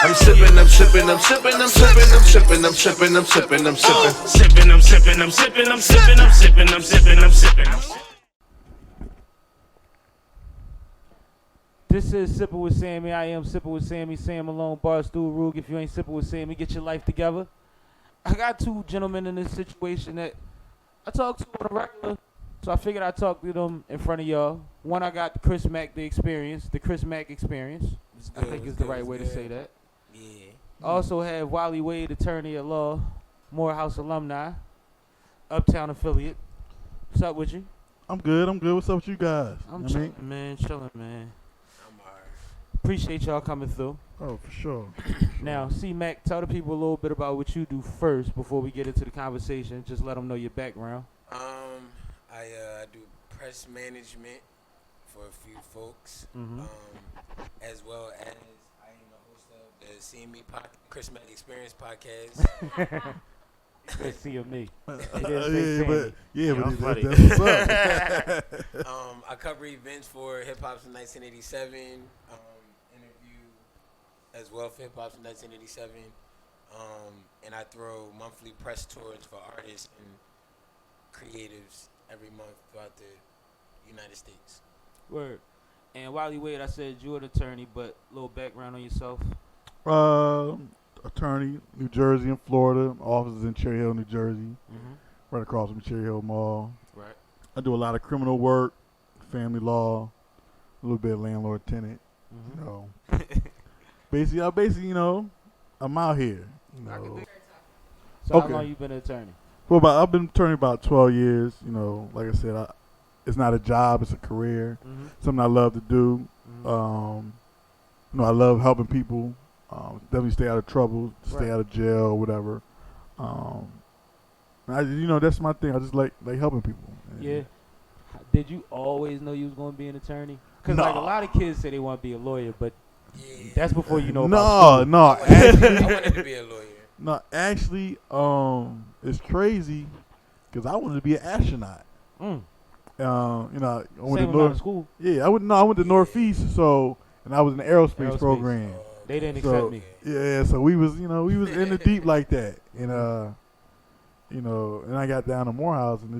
I'm sipping, I'm sipping, I'm sipping, I'm sipping, I'm sipping, I'm sipping, I'm sipping, I'm sipping. Sipping, I'm sipping, I'm sipping, I'm sipping, I'm sipping, I'm sipping, I'm sipping. This is Sippin' with Sammie. I am Sippin' with Sammie. Sam alone, Barstool, Rug. If you ain't Sippin' with Sammie, get your life together. I got two gentlemen in this situation that I talk to on a regular, so I figured I'd talk to them in front of y'all. One, I got the Chris Mack experience. I think is the right way to say that. Yeah. Also have Wally Wade, attorney at law, Morehouse alumni, Uptown affiliate. What's up with you? I'm good. What's up with you guys? I'm chilling, man. Chilling, man. I'm alright. Appreciate y'all coming through. Oh, for sure. Now, C-Mac, tell the people a little bit about what you do first before we get into the conversation. Just let them know your background. I do press management for a few folks, as well as I am the host of the CME Chris Mack Experience podcast. Good seeing me. But I'm funny. that's what's up. I cover events for Hip Hop from 1987, interview as well for Hip Hop from 1987, and I throw monthly press tours for artists and creatives every month throughout the United States. Word. And Wally Wade, I said you're an attorney, but a little background on yourself. Attorney, New Jersey and Florida. Offices in Cherry Hill, New Jersey, right across from Cherry Hill Mall. Right. I do a lot of criminal work, family law, a little bit of landlord-tenant. You know, basically, I'm out here. So how long you been an attorney? Well, I've been attorney about 12 years. Like I said, it's not a job; it's a career. Something I love to do. I love helping people. Definitely stay out of trouble, stay out of jail, whatever. That's my thing. I just like helping people. Yeah. Did you always know you was going to be an attorney? Because No. like a lot of kids say they want to be a lawyer, but that's before you know No, about no. I Actually, wanted to be a lawyer. no. Actually, it's crazy because I wanted to be an astronaut. school. I went Same to amount of school. Yeah, I went to Northeast, and I was in the aerospace program. They didn't So, accept me. Yeah, so we was in the deep like that, and and I got down to Morehouse, and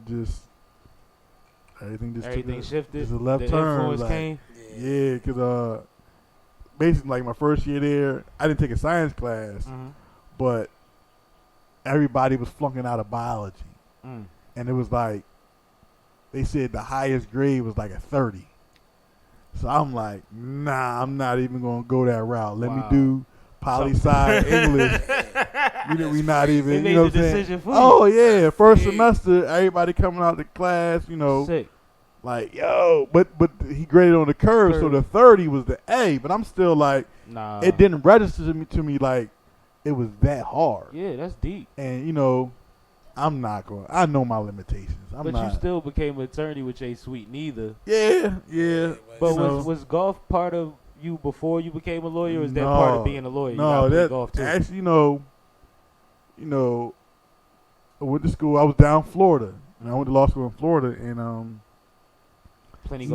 everything Shifted. Just a left the turn. influence came. Yeah, because basically like my first year there, I didn't take a science class, but everybody was flunking out of biology, and it was like they said the highest grade was like a 30. So I'm like, nah, I'm not even gonna go that route. Let me do poli-sci English. We not even, They you know made what the I'm saying? decision for you. Oh yeah, first semester, everybody coming out to class, Sick. like but he graded on the curve, so the 30 was the A. But I'm still like, Nah. it didn't register to me like it was that hard. Yeah, that's deep. And I'm not going. I know my limitations. But you still became an attorney, which ain't sweet neither. Yeah. But was golf part of you before you became a lawyer, or is that part of being a lawyer? No, you gotta play golf too. actually, I went to school. I was down in Florida, and I went to law school in Florida, and Plenty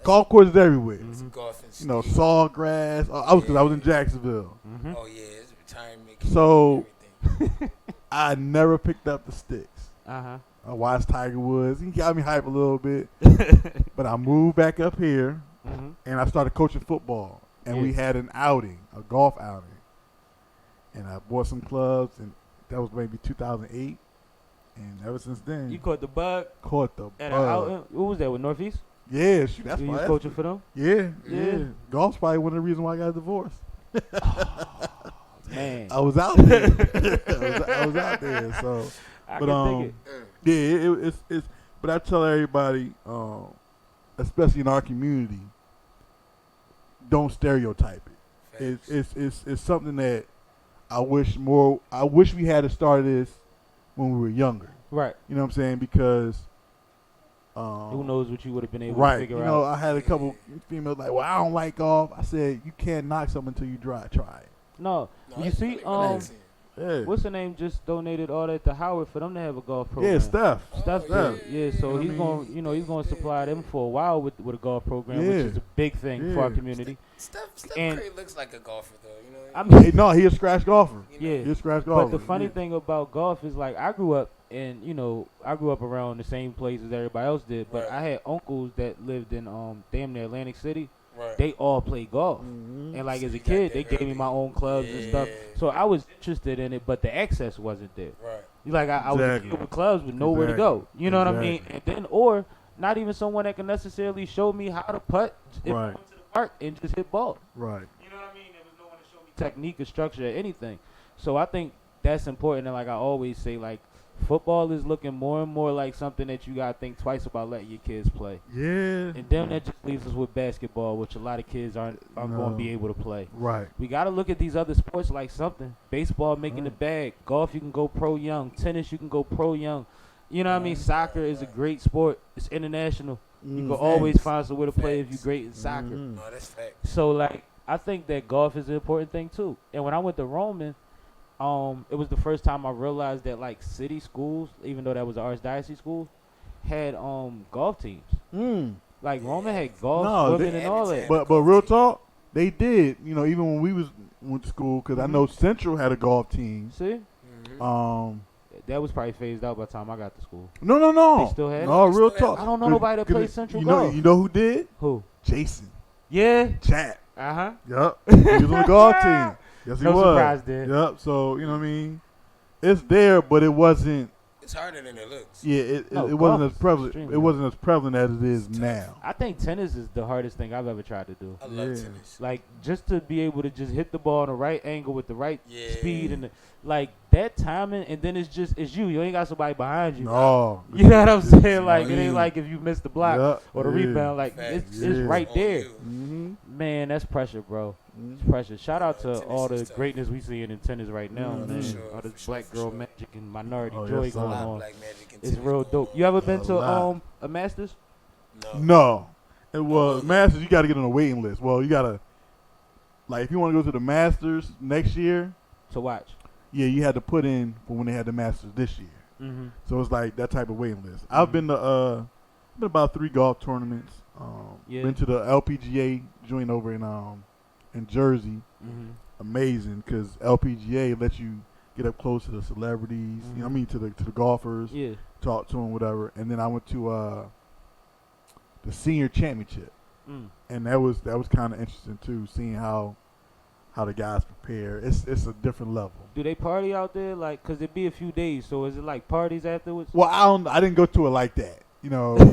golf courses everywhere. Golf and sawgrass. I was in Jacksonville. Oh yeah, it's retirement. So I never picked up the sticks. Uh-huh. I watched Tiger Woods. He got me hype a little bit. But I moved back up here, and I started coaching football. And we had an outing, a golf outing. And I bought some clubs, and that was maybe 2008. And ever since then, You caught the bug caught the at bug. what was that, with Northeast? Yeah, shoot, that's You why. was coaching for them? Yeah. Yeah. Golf's probably one of the reasons why I got a divorce. Man. I was out there. I was out there. So, I can dig it. yeah, it's. But I tell everybody, especially in our community, don't stereotype it. It's something that I wish we had started this when we were younger. Right. You know what I'm saying? Because who knows what you would have been able to right. figure You out. know, I had a couple females like, well, I don't like golf. I said, you can't knock something until you try it. No. You it's see, really relaxing. Yeah. What's her name? Just donated all that to Howard for them to have a golf program. Yeah, Steph. Steph, Steph. yeah. So You know he's what I going, mean? you know, he's going to supply them for a while with a golf program, which Yeah. is a big thing for our Yeah. community. Steph And- Curry looks like a golfer though. You know. I mean, Hey, no, he a scratch golfer. yeah. He a scratch But golfer. the funny yeah. thing about golf is like I grew up around the same place as everybody else did, but Right. I had uncles that lived in damn near Atlantic City. Right. They all played golf. Mhm. And like So as a you got kid, that they gave me early. my own clubs and stuff. Yeah. So I was interested in it, but the access wasn't there. Right. Like I was Exactly. good with clubs with nowhere to go. You know what I mean? Exactly. And then or not even someone that can necessarily show me how to putt if I Right. went to the park and just hit balls. Right. You know what I mean? There was no one to show me technique or structure or anything. So I think that's important. And like I always say, like football is looking more and more like something that you gotta think twice about letting your kids play. Yeah. And then that just leaves us with basketball, which a lot of kids aren't going to be able to play. Right. We got to look at these other sports like something. Baseball making the bag. Golf, you can go pro young. Tennis, you can go pro young. You know what I mean? Soccer is a great sport. It's international. You can always find somewhere to play if you're great in soccer. Mhm. No, that's fact. So, like, I think that golf is an important thing, too. And when I went to Roman, it was the first time I realized that, like, city schools, even though that was an archdiocese school, had golf teams. Mm. Like, Roman had golf, No, swimming, they- and all that. But real talk, they did. You know, even when we went to school, because I know Central had a golf team. See? That was probably phased out by the time I got to school. No. They still had it? No, They real still have talk. I don't know nobody that plays Central golf. You know who did? Who? Jason. Yeah. Chat. Uh-huh. Yup. He was on the golf team. Yes, he No was. surprise there. Yup. So, you know what I mean? It's there, but it wasn't. It's harder than it looks. Yeah, it No, wasn't golf as is prevalent. extremely It wasn't as prevalent as it is now. I think tennis is the hardest thing I've ever tried to do. I love Yeah. tennis. Like, just to be able to just hit the ball in the right angle with the right Yeah. speed and, like, that timing, and then it's you. You ain't got somebody behind you. No. You know what I'm It's- saying? Like, it you. ain't like if you miss the block Yup, or the yeah. rebound. Like, Facts. it's Yeah. right On there. you. Mm-hmm. Man, that's pressure, bro. It's Mm-hmm. pressure. Shout out to Tennis all the is tough. greatness we seeing in tennis right now, Mhm. man. For sure, All this for sure, black for girl sure. magic and minority Oh, joy yes, going sir. on. Black magic and It's tennis real going dope. on. You ever A been to lot. a Masters? No. It was Oh. Masters. You got to get on a waiting list. Well, you got to, like, if you want to go to the Masters next year, To watch. yeah, you had to put in for when they had the Masters this year. Mm-hmm. So it's like that type of waiting list. I've been to been about 3 golf tournaments. Yeah. Been to the LPGA joint over in Jersey. Mm-hmm. Amazing, because LPGA lets you get up close to the celebrities. You know what I mean, to the golfers. Yeah. Talk to them, whatever. And then I went to the senior championship, Mm. and that was kind of interesting too, seeing how the guys prepare. It's a different level. Do they party out there? Like, cause it be a few days. So is it like parties afterwards? Well, I didn't go to it like that. You know, you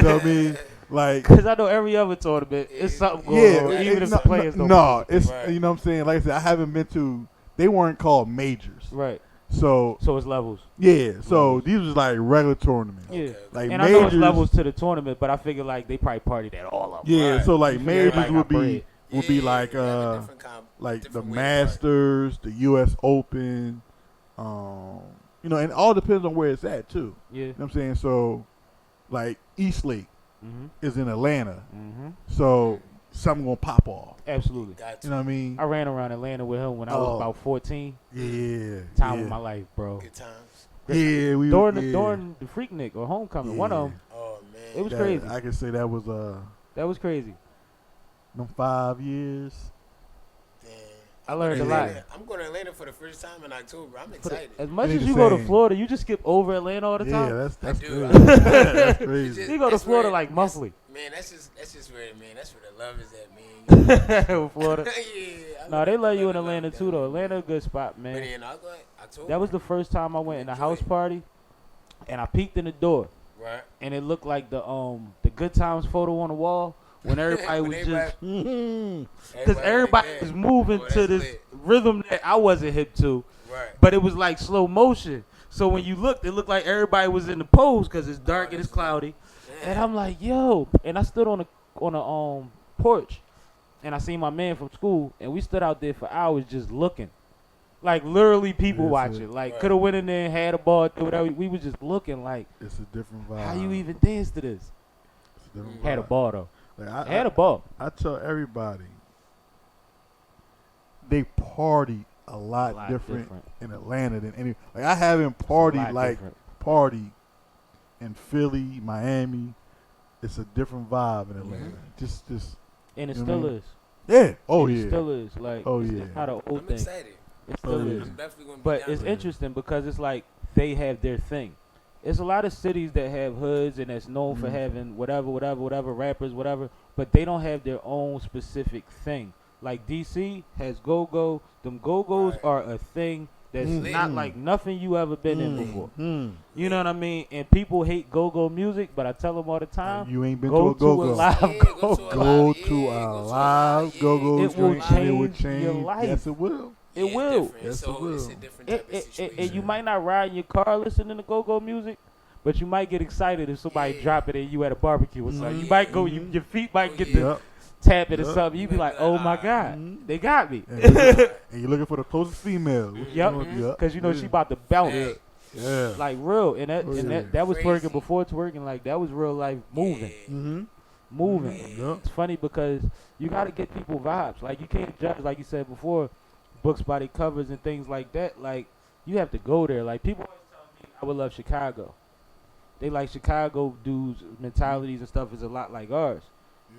know what I mean? Like, Cause I know every other tournament, it's something going yeah, on, it- even if no, the players don't. no, it's Right. you know what I'm saying. Like I said, I haven't been to. They weren't called majors, Right. so So it's levels. yeah. So these was like regular tournaments. Yeah. Okay. Like And I know it's majors, levels to the tournament, but I figure like they probably partied at all of them. yeah. Right. So like You figure majors everybody would got be bread. like you have a different like the different way to party. Masters, the U.S. Open, you know, and all depends on where it's at too. Yeah. You know what I'm saying? So, like East Lake Mm-hmm. is in Atlanta, Mm-hmm. so something gonna pop off. Absolutely. Got You you. know what I mean? I ran around Atlanta with him when I was Oh. about 14. Yeah. Time yeah. of my life, bro. Good times. Yeah, we During yeah. the Freaknik or Homecoming, Yeah. one of them. Oh man. It was That- crazy. I can say that was That was crazy. them 5 years. Damn. I learned a Yeah. lot. Atlanta. I'm going to Atlanta for the first time in October. I'm For excited. as much It ain't as the you go to same. Florida, you just skip over Atlanta all the Yeah, time. that's I do. crazy. That's It's crazy. just- You go to that's Florida where- like monthly. Man, that's just where that's where the love is at, man. Florida. Yeah. I No, they love you in love Atlanta that. too, though. Atlanta a good spot, But man. in October. That was the first time I went in a Enjoy house it. party, and I peeked in the door, right. and it looked like the Good Times photo on the wall when everybody When was everybody- just Mhm. because everybody like was that. moving Oh, to that's this lit. rhythm that I wasn't hip to, Right. but it was like slow motion. So when you looked, it looked like everybody was in the pose because it's dark and it's cloudy. And I'm like, yo, and I stood on a porch, and I seen my man from school, and we stood out there for hours just looking, like literally people Yes, watching. sir. Like Right. could have went in there and had a ball, do whatever. We was just looking like, It's a different vibe. how you even dance to this? It's a different Had a vibe. ball though. Like, Had a ball. I tell everybody, they party a lot different in Atlanta than any. Like I haven't partied in Philly, Miami. It's a different vibe in Atlanta. Just and it still is. Yeah. Oh yeah. It still is. Like it's not an old I'm thing. excited. It still is. I'm definitely gonna be But down it's there. interesting because it's like they have their thing. It's a lot of cities that have hoods and that's known for having whatever, rappers, whatever, but they don't have their own specific thing. Like DC has go-go. Them go-go's are a thing that's not like nothing you ever been in before. You know what I mean? And people hate go-go music, but I tell them all the time, You ain't been go to a go-go. to a live go-go. Go to a live go-go. It will joint, and it would change your life. Yes, it will. It will. Different. Yes, So it will. It's a different type of situation. And you might not ride in your car listening to go-go music, but you might get excited if somebody drop it and you at a barbecue or something. You might go, your feet might get the tap it or something. You be like, oh my God, they got me. And you're looking for the closest female. Because you know she about to bounce. Yeah. Like real. And that was Crazy. twerking before twerking. Like that was real life moving. Moving. Yeah. It's funny because you got to get people vibes. Like you can't judge, like you said before, books by their covers and things like that. Like you have to go there. Like people always tell me I would love Chicago. They like Chicago dudes' mentalities and stuff is a lot like ours,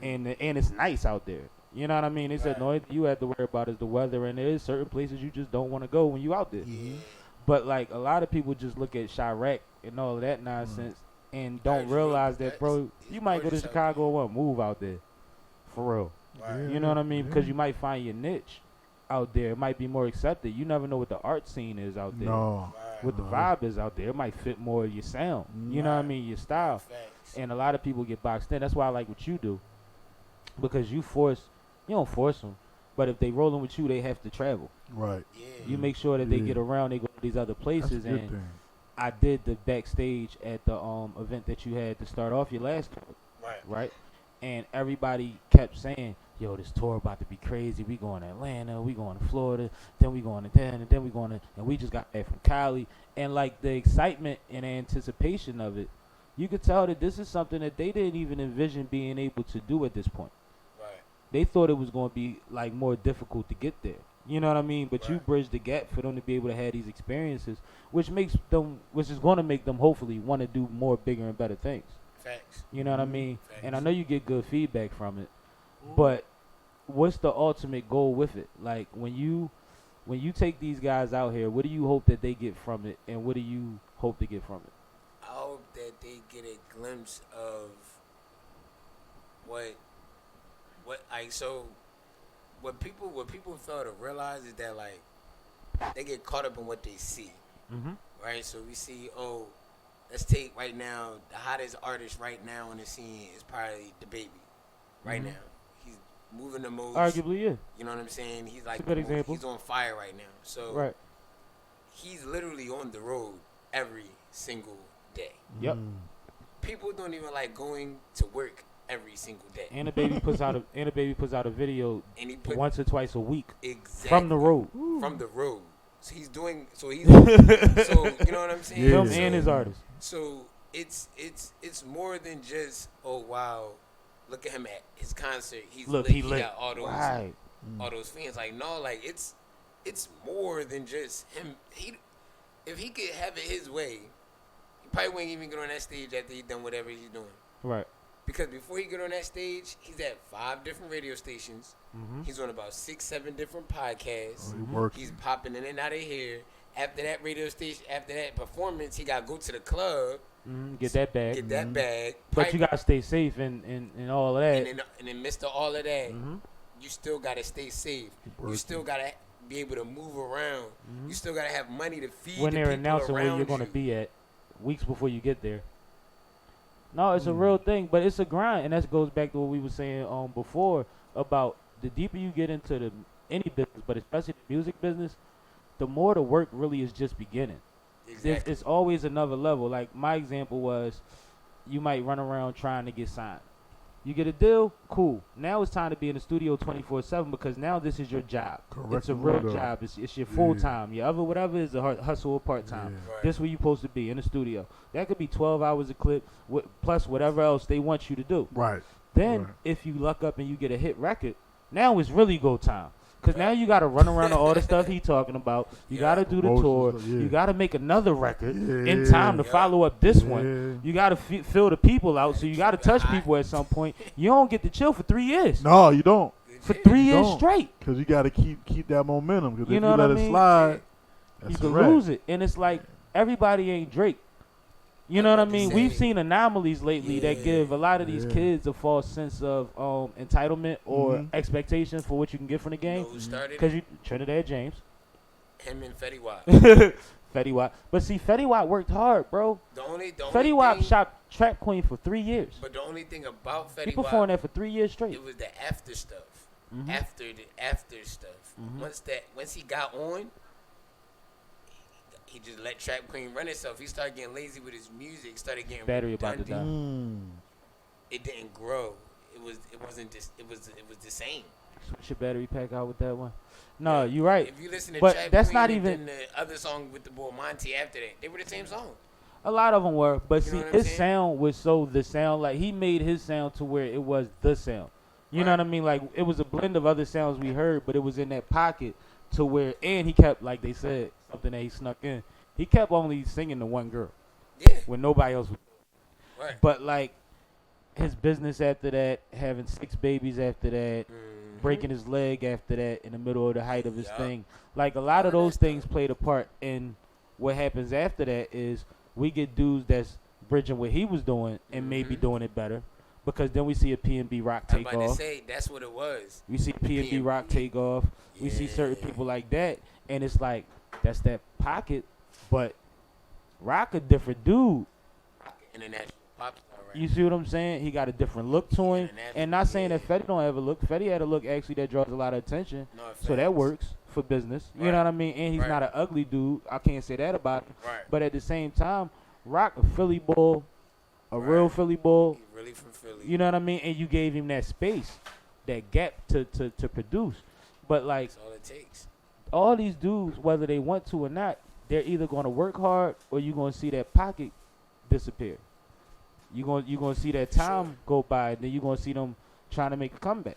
and it's nice out there. You know what I mean? They said no, you have to worry about is the weather, and there is certain places you just don't want to go when you out there. But like a lot of people just look at Chirac and all of that nonsense and don't realize that, bro, you might go to Chicago and want to move out there, for real. You know what I mean? Because you might find your niche out there. It might be more accepted. You never know what the art scene is out there. No. What the vibe is out there. It might fit more of your sound. You know what I mean? Your style. And a lot of people get boxed in. That's why I like what you do. Because you don't force them. But if they rolling with you, they have to travel. Right. You make sure that they get around. They go to these other places. That's a good And thing. I did the backstage at the event that you had to start off your last tour. Right? And everybody kept saying, yo, this tour about to be crazy. We going to Atlanta, we going to Florida, then we going to and then we going to, and we just got back from Cali. And like the excitement and anticipation of it, you could tell that this is something that they didn't even envision being able to do at this point. They thought it was going to be like more difficult to get there. You know what I mean? But you bridge the gap for them to be able to have these experiences, which is going to make them hopefully want to do more bigger and better things. Facts. You know what I mean? Facts. And I know you get good feedback from it, but what's the ultimate goal with it? Like when you take these guys out here, what do you hope that they get from it, and what do you hope to get from it? I hope that they get a glimpse of what people fail to realize is that like they get caught up in what they see. Right? So we see, let's take right now, the hottest artist right now on the scene is probably the Baby. Right now. He's moving the most. Arguably, yeah. You know what I'm saying? He's like, It's a good example. He's on fire right now. So he's literally on the road every single day. Yep. People don't even like going to work every single day. And the Baby puts out a video And he once or twice a week exactly from the road. From the road. So he's so you know what I'm saying? Him Yeah. and his artist. So it's more than just, oh wow, look at him at his concert. He got all those fans. Like no, like it's more than just him. If he could have it his way, he probably wouldn't even get on that stage after he's done whatever he's doing. Right. Because before he get on that stage, he's at 5 different radio stations. He's on about 6-7 different podcasts. He's popping in and out of here. After that radio station, after that performance, he got to go to the club. Get that bag. Get that bag. But you got to stay safe and all of that. And then midst of all of that, you still got to stay safe. You still got to be able to move around. You still got to have money to feed When the they're people announcing where around you're going you. to be at weeks before you get there. No, it's a real thing, but it's a grind, and that goes back to what we were saying before about the deeper you get into any business, but especially the music business, the more the work really is just beginning. Exactly. It's always another level. Like my example was, you might run around trying to get signed. You get a deal, cool. Now it's time to be in the studio 24/7 because now this is your job. Correct. It's a real job. It's your full time. Your other whatever is a hustle or part time. Yeah. Right. This is where you're supposed to be in the studio. That could be 12 hours a clip plus whatever else they want you to do. Right. Then Right. if you luck up and you get a hit record, now it's really go time. Because now you got to run around to all the stuff he talking about. You got to do the tour. Promotions, yeah. You got to make another record in Yeah. time to follow up this Yeah. one. You got to fill the people out, so you got to touch people at some point. You don't get to chill for 3 years. No, you don't. For 3 years don't. straight. Because you got to keep that momentum. Because You if know you what I let it mean? slide, You that's can a wrap. lose it. And it's like, everybody ain't Drake. You know what I mean? We've seen anomalies lately that give a lot of these kids a false sense of entitlement or expectations for what you can get from the You know game. who started Because it? you Trinidad James. Him and Fetty Wap. Fetty Wap. But see, Fetty Wap worked hard, bro. The only Fetty Wap thing, shot Trap Queen for 3 years. But the only thing about He Fetty performed Wap, that for 3 years straight. it was the after stuff. Mhm. After stuff. Once he got on, he just let Trap Queen run itself. He started getting lazy with his music. Started getting Battery about to redundant. die. It didn't grow. It wasn't just. It was the same. Switch your battery pack out with that one. No, you're right. If you listen to But Trap that's Queen not and even- then the other song with the boy Monty after that, they were the same song. A lot of them were, but You see, know what I'm his saying? sound was so the sound, like he made his sound to where it was the sound. You know Right. what I mean? Like it was a blend of other sounds we heard, but it was in that pocket to where, and he kept, like they said, something that he snuck in. He kept only singing to one girl Yeah. when nobody else was. Right. But like his business after that, having 6 babies after that, breaking his leg after that in the middle of the height of his Yup. thing. Like a lot of All of those that things played a part in what happens after that is we get dudes that's bridging what he was doing and maybe doing it better. Because then we see a P&B Rock I'm take about to off. say that's what it was. We see P&B Rock take off. We see certain Yeah. people like that. And it's like, that's that pocket. But Rock a different dude. International pop star, right? You see what I'm saying? He got a different look to him. And not saying that Fetty don't have a look. Fetty had a look actually that draws a lot of attention. No, So that works for business. You Right. know what I mean? And he's Right. not an ugly dude. I can't say that about him. Right. But at the same time, Rock a Philly bull, a real Right. Philly bull. He really from Philly. You know what I mean? And you gave him that space, that gap to produce. But like That's all it takes. all these dudes, whether they want to or not, they're either going to work hard or you're going to see that pocket disappear. You're going to see that time go by, and then you're going to see them trying to make a comeback.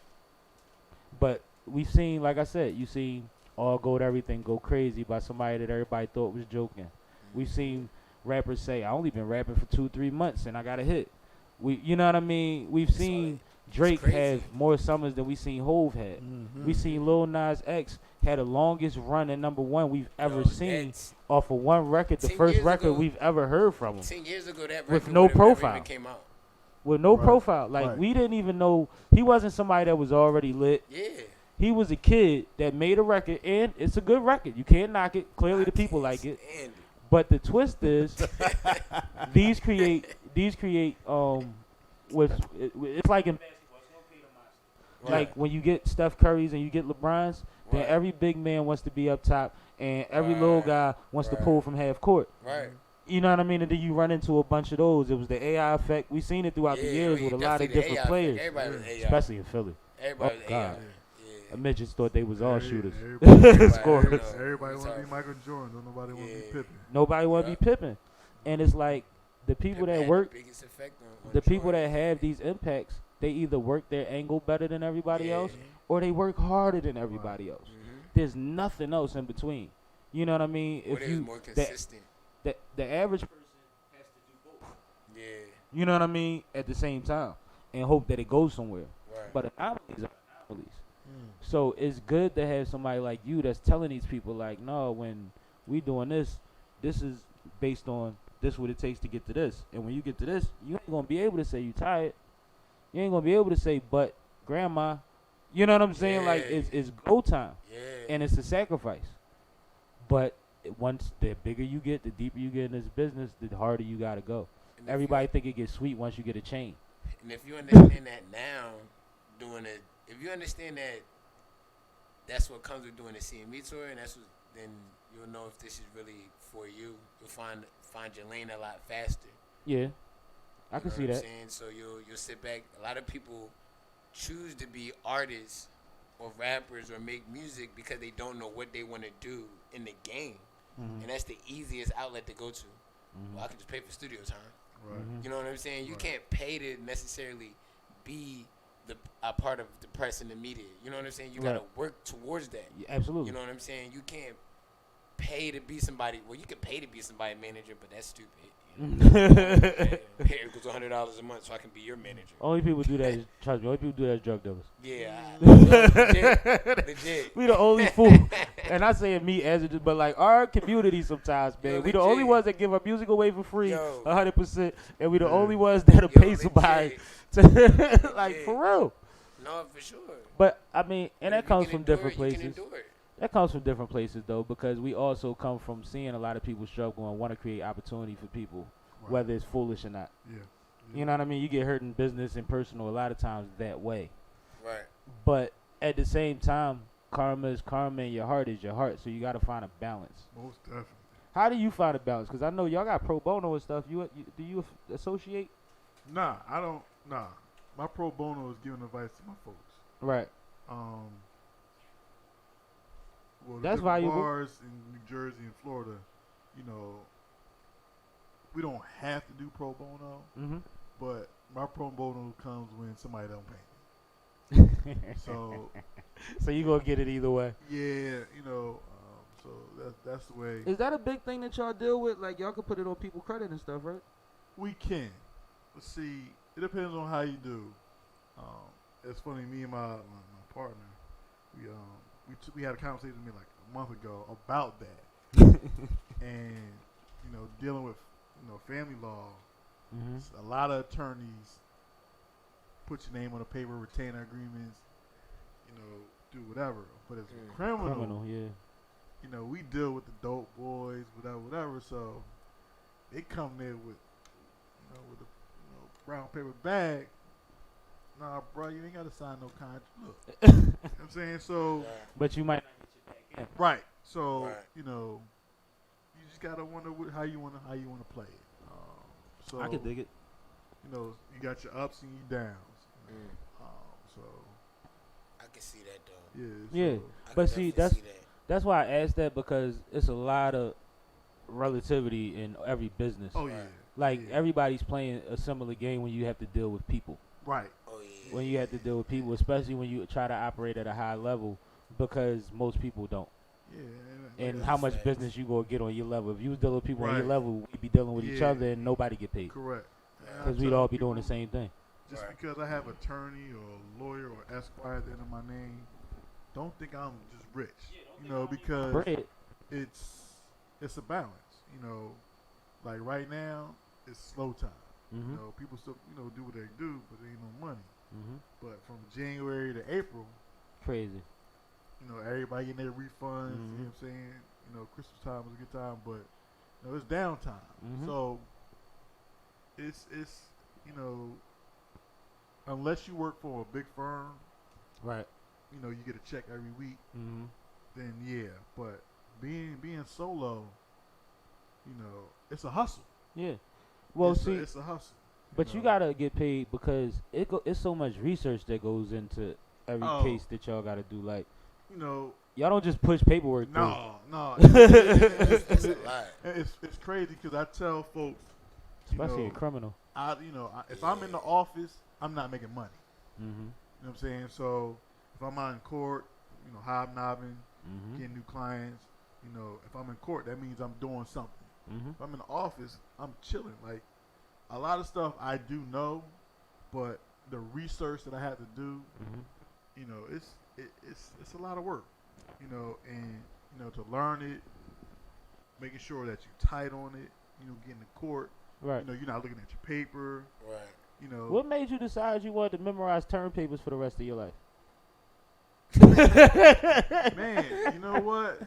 But we've seen, like I said, you seen All Gold Everything go crazy by somebody that everybody thought was joking. We've seen rappers say, I only been rapping for 2-3 months and I got a hit. You know what I mean? We've seen Drake crazy. have more summers than we seen Hove had. We seen Lil Nas X had the longest run at #1 we've ever Yo, seen that's- off of one record, the 10 first years record ago- we've ever heard from him. 10 years ago, that With record no would've never profile. even came out. With no Right, profile. Like, right. we didn't even know. He wasn't somebody that was already lit. Yeah. He was a kid that made a record, and it's a good record. You can't knock it. Clearly, the people like it. Stand it. But the twist is, these create with it's like in basketball. It's no Peter Monster. Like when you get Steph Curry's and you get LeBron's, then Right. every big man wants to be up top, and every little Right. guy wants to Right. pull from half court. Right. You know what I mean? And then you run into a bunch of those. It was the AI effect. We've seen it throughout the years with a lot of definitely the different AI players, effect. Everybody was AI. especially in Philly. Everybody Oh, was AI. God. Yeah. The midgets thought they was all shooters. Everybody, Scorers. everybody It's want to be all- Michael Jordan. Don't nobody want to be Yeah. Pippen. Nobody want to Yeah. be Pippen. And it's like the people Pippen that had work, the biggest effect on the people Jordan. that have these impacts, they either work their angle better than everybody else or they work harder than everybody else. There's nothing else in between. You know what I mean? Or they was more consistent. The average person has to do both. Yeah. You know what I mean? At the same time, and hope that it goes somewhere. Right. But anomalies are anomalies. So it's good to have somebody like you that's telling these people, like, no, when we doing this, this is based on this what it takes to get to this. And when you get to this, you ain't gonna be able to say you tired. You ain't gonna be able to say, but grandma. You know what I'm saying? Like Yeah. it's go time, Yeah. and it's a sacrifice. But once the bigger you get, the deeper you get in this business, the harder you gotta go. And if Everybody think it gets sweet once you get a chain. And if you understand that now, doing it, if you understand that, that's what comes with doing the CME tour, and that's what, then you'll know if this is really for you. You'll find your lane a lot faster. Yeah, I can You know see what I'm that. saying? So you'll sit back. A lot of people choose to be artists or rappers or make music because they don't know what they want to do in the game, and that's the easiest outlet to go to. Well, I can just pay for studio time. Right. You know what I'm saying? You can't pay to necessarily be a part of the press and the media. You know what I'm saying? You gotta work towards that. Yeah, absolutely. You know what I'm saying? You can't pay to be somebody. Well, you can pay to be somebody's manager, but that's stupid. You know? Here goes $100 a month, so I can be your manager. Only people do that. Trust me. Only people do that is drug dealers. Yeah, legit. We the only fool, and I say it me as it is, but like our community sometimes, man. Yo, we the legit. only ones that give our music away for free, Yo. 100%, and we the only ones that'll pay legit. somebody to like for real. No, for sure. But I mean, and that If you comes can from endure different it, you can places. endure it. That comes from different places though, because we also come from seeing a lot of people struggle and want to create opportunity for people, whether it's foolish or not. Yeah. You know what I mean? You get hurt in business and personal a lot of times that way. Right. But at the same time, karma is karma and your heart is your heart. So you got to find a balance. Most definitely. How do you find a balance? Because I know y'all got pro bono and stuff. Do you associate? Nah, I don't. Nah. My pro bono is giving advice to my folks. Right. Well, the That's different valuable. bars in New Jersey and Florida, you know, we don't have to do pro bono, Mm-hmm. but my pro bono comes when somebody don't pay me. So So you gonna get it either way. yeah, you know, so that's the way Is that a big thing that y'all deal with? Like y'all can put it on people's credit and stuff, right? we can. Let's see. It depends on how you do. It's funny. Me and my partner, we had a conversation with me like a month ago about that, and you know, dealing with family law. Mm-hmm. A lot of attorneys put your name on a paper, retainer agreements, you know, do whatever. But as a criminal, yeah. you know, we deal with the dope boys, whatever. So they come there with, with a brown paper bag. Nah, bro, you ain't got to sign no contract. Look, you know what I'm saying? So, But you might not get your back in. right. So, Right. you know, you just gotta wonder how you wanna play it. So I can dig it. You know, you got your ups and your downs. So I can see that though. yeah. Yeah. So, I But can see, definitely see that. That's why I asked that, because it's a lot of relativity in every business. oh yeah. Like yeah. everybody's playing a similar game when you have to deal with people. Right. Oh yeah. When you have to deal with people, especially when you try to operate at a high level, because most people don't. Yeah. And Yeah, how much facts. business you gonna get on your level? If you was dealing with people on your Right. level, we'd be dealing with each Yeah. other and nobody get paid, Correct. And I because we'd tell all be doing the people, same thing. Just Right. because I have attorney or lawyer or Esquire at the end of my name, don't think I'm just rich. You know, because Bread. it's a balance. You know, like right now it's slow time. Mm-hmm. You know, people still do what they do, but there ain't no money. Mm-hmm. But from January to April, Crazy. everybody getting their refunds. You know what I'm saying? Christmas time was a good time, but it's downtime. Mhm. So it's unless you work for a big firm, Right. you get a check every week. Mm-hmm. Then yeah, but being solo, it's a hustle. Yeah. Well, it's a hustle. but you gotta get paid because it's so much research that goes into every case that y'all gotta do. Like, y'all don't just push paperwork through. No, It's a lot. it's crazy because I tell folks, Especially a criminal. if I'm in the office, I'm not making money. Mm-hmm. You know what I'm saying? So if I'm out in court, hobnobbing, Mm-hmm. getting new clients, if I'm in court, that means I'm doing something. Mm-hmm. If I'm in the office, I'm chilling. Like a lot of stuff I do know, but the research that I have to do, Mm-hmm. it's a lot of work. And to learn it, making sure that you're tight on it. Getting to court. Right. You're not looking at your paper. Right. What made you decide you wanted to memorize term papers for the rest of your life? Man, you know what?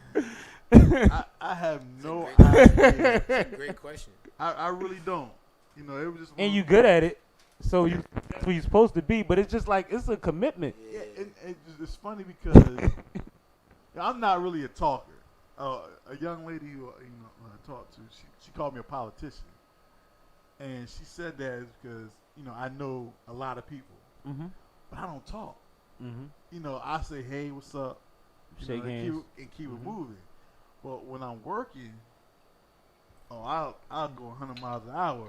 I have no idea. That's a great question. I really don't. It was just. And you good at it, so that's what you're supposed to be. But it's just like it's a commitment. Yeah, it's funny because I'm not really a talker. A young lady who I talked to, she called me a politician, and she said that is because I know a lot of people, Mm-hmm. but I don't talk. Mm-hmm. I say, hey, what's up? Shake hands. And keep it moving. But when I'm working, I'll go 100 miles an hour.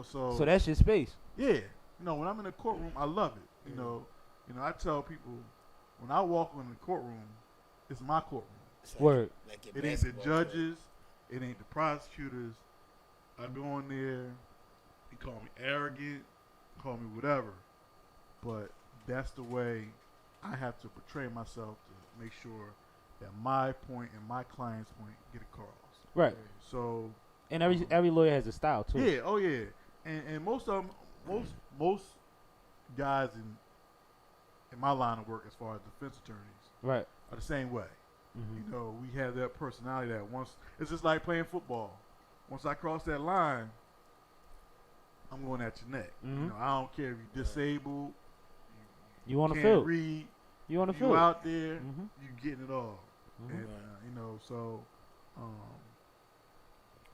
So that's your space. yeah. When I'm in the courtroom, I love it. You know, I tell people when I walk in the courtroom, it's my courtroom. It's Word. Like your It ain't the basketball court. judges. It ain't the prosecutors. I go in there. You call me arrogant. Call me whatever. But that's the way I have to portray myself to make sure that my point and my client's point get across. Right. So. And every lawyer has a style too. Yeah. Oh yeah. And most of them, most guys in my line of work, as far as defense attorneys, Right. are the same way. Mm-hmm. You know, we have that personality that once it's just like playing football. Once I cross that line, I'm going at your neck. Mm-hmm. You know, I don't care if you're disabled, You on the can't field. read, You on the you field. out there, Mm-hmm. you getting it all. Mhm. And you know, so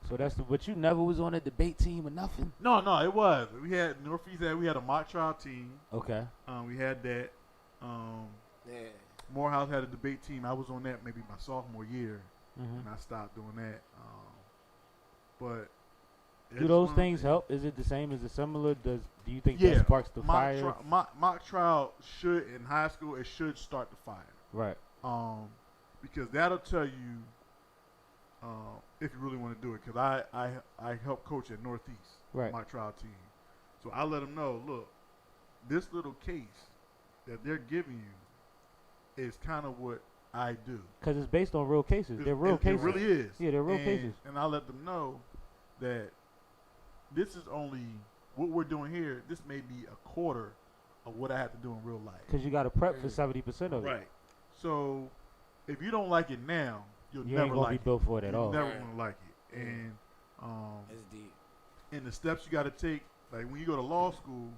So that's but you never was on a debate team or nothing. no, it was. We had Northeast. We had a mock trial team. Okay. We had that. Yeah. Morehouse had a debate team. I was on that maybe my sophomore year, Mm-hmm. and I stopped doing that. But Do those things help? Is it the same? Is it similar? Do you think Yeah, that sparks the fire? Mock trial should in high school it should start the fire. Right. Because that'll tell you if you really want to do it. Because I help coach at Northeast, Right. mock trial team. So I let them know, look, this little case that they're giving you is kind of what I do. Because it's based on real cases. They're real cases. It really is. Yeah, they're real cases. And I let them know that this is only what we're doing here. This may be a quarter of what I have to do in real life. Because you got to prep for 70% of it. Right. So if you don't like it now, you'll You never ain't going to like be built for it at You're all. never Right. gonna like it. Yeah. And That's deep. and the steps you got to take, like when you go to law school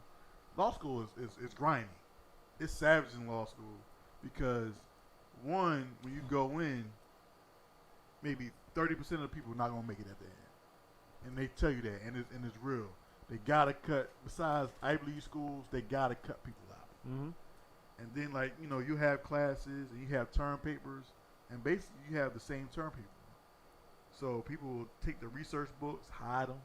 is grimy. It's savage in law school because one, when you go in, maybe 30% of the people are not gonna make it at the end, and they tell you that, and it's real. They gotta cut. Besides Ivy League schools, they gotta cut people out. Mm-hmm. And then, like, you know, you have classes and you have term papers, and basically you have the same term paper. So people will take the research books, hide them,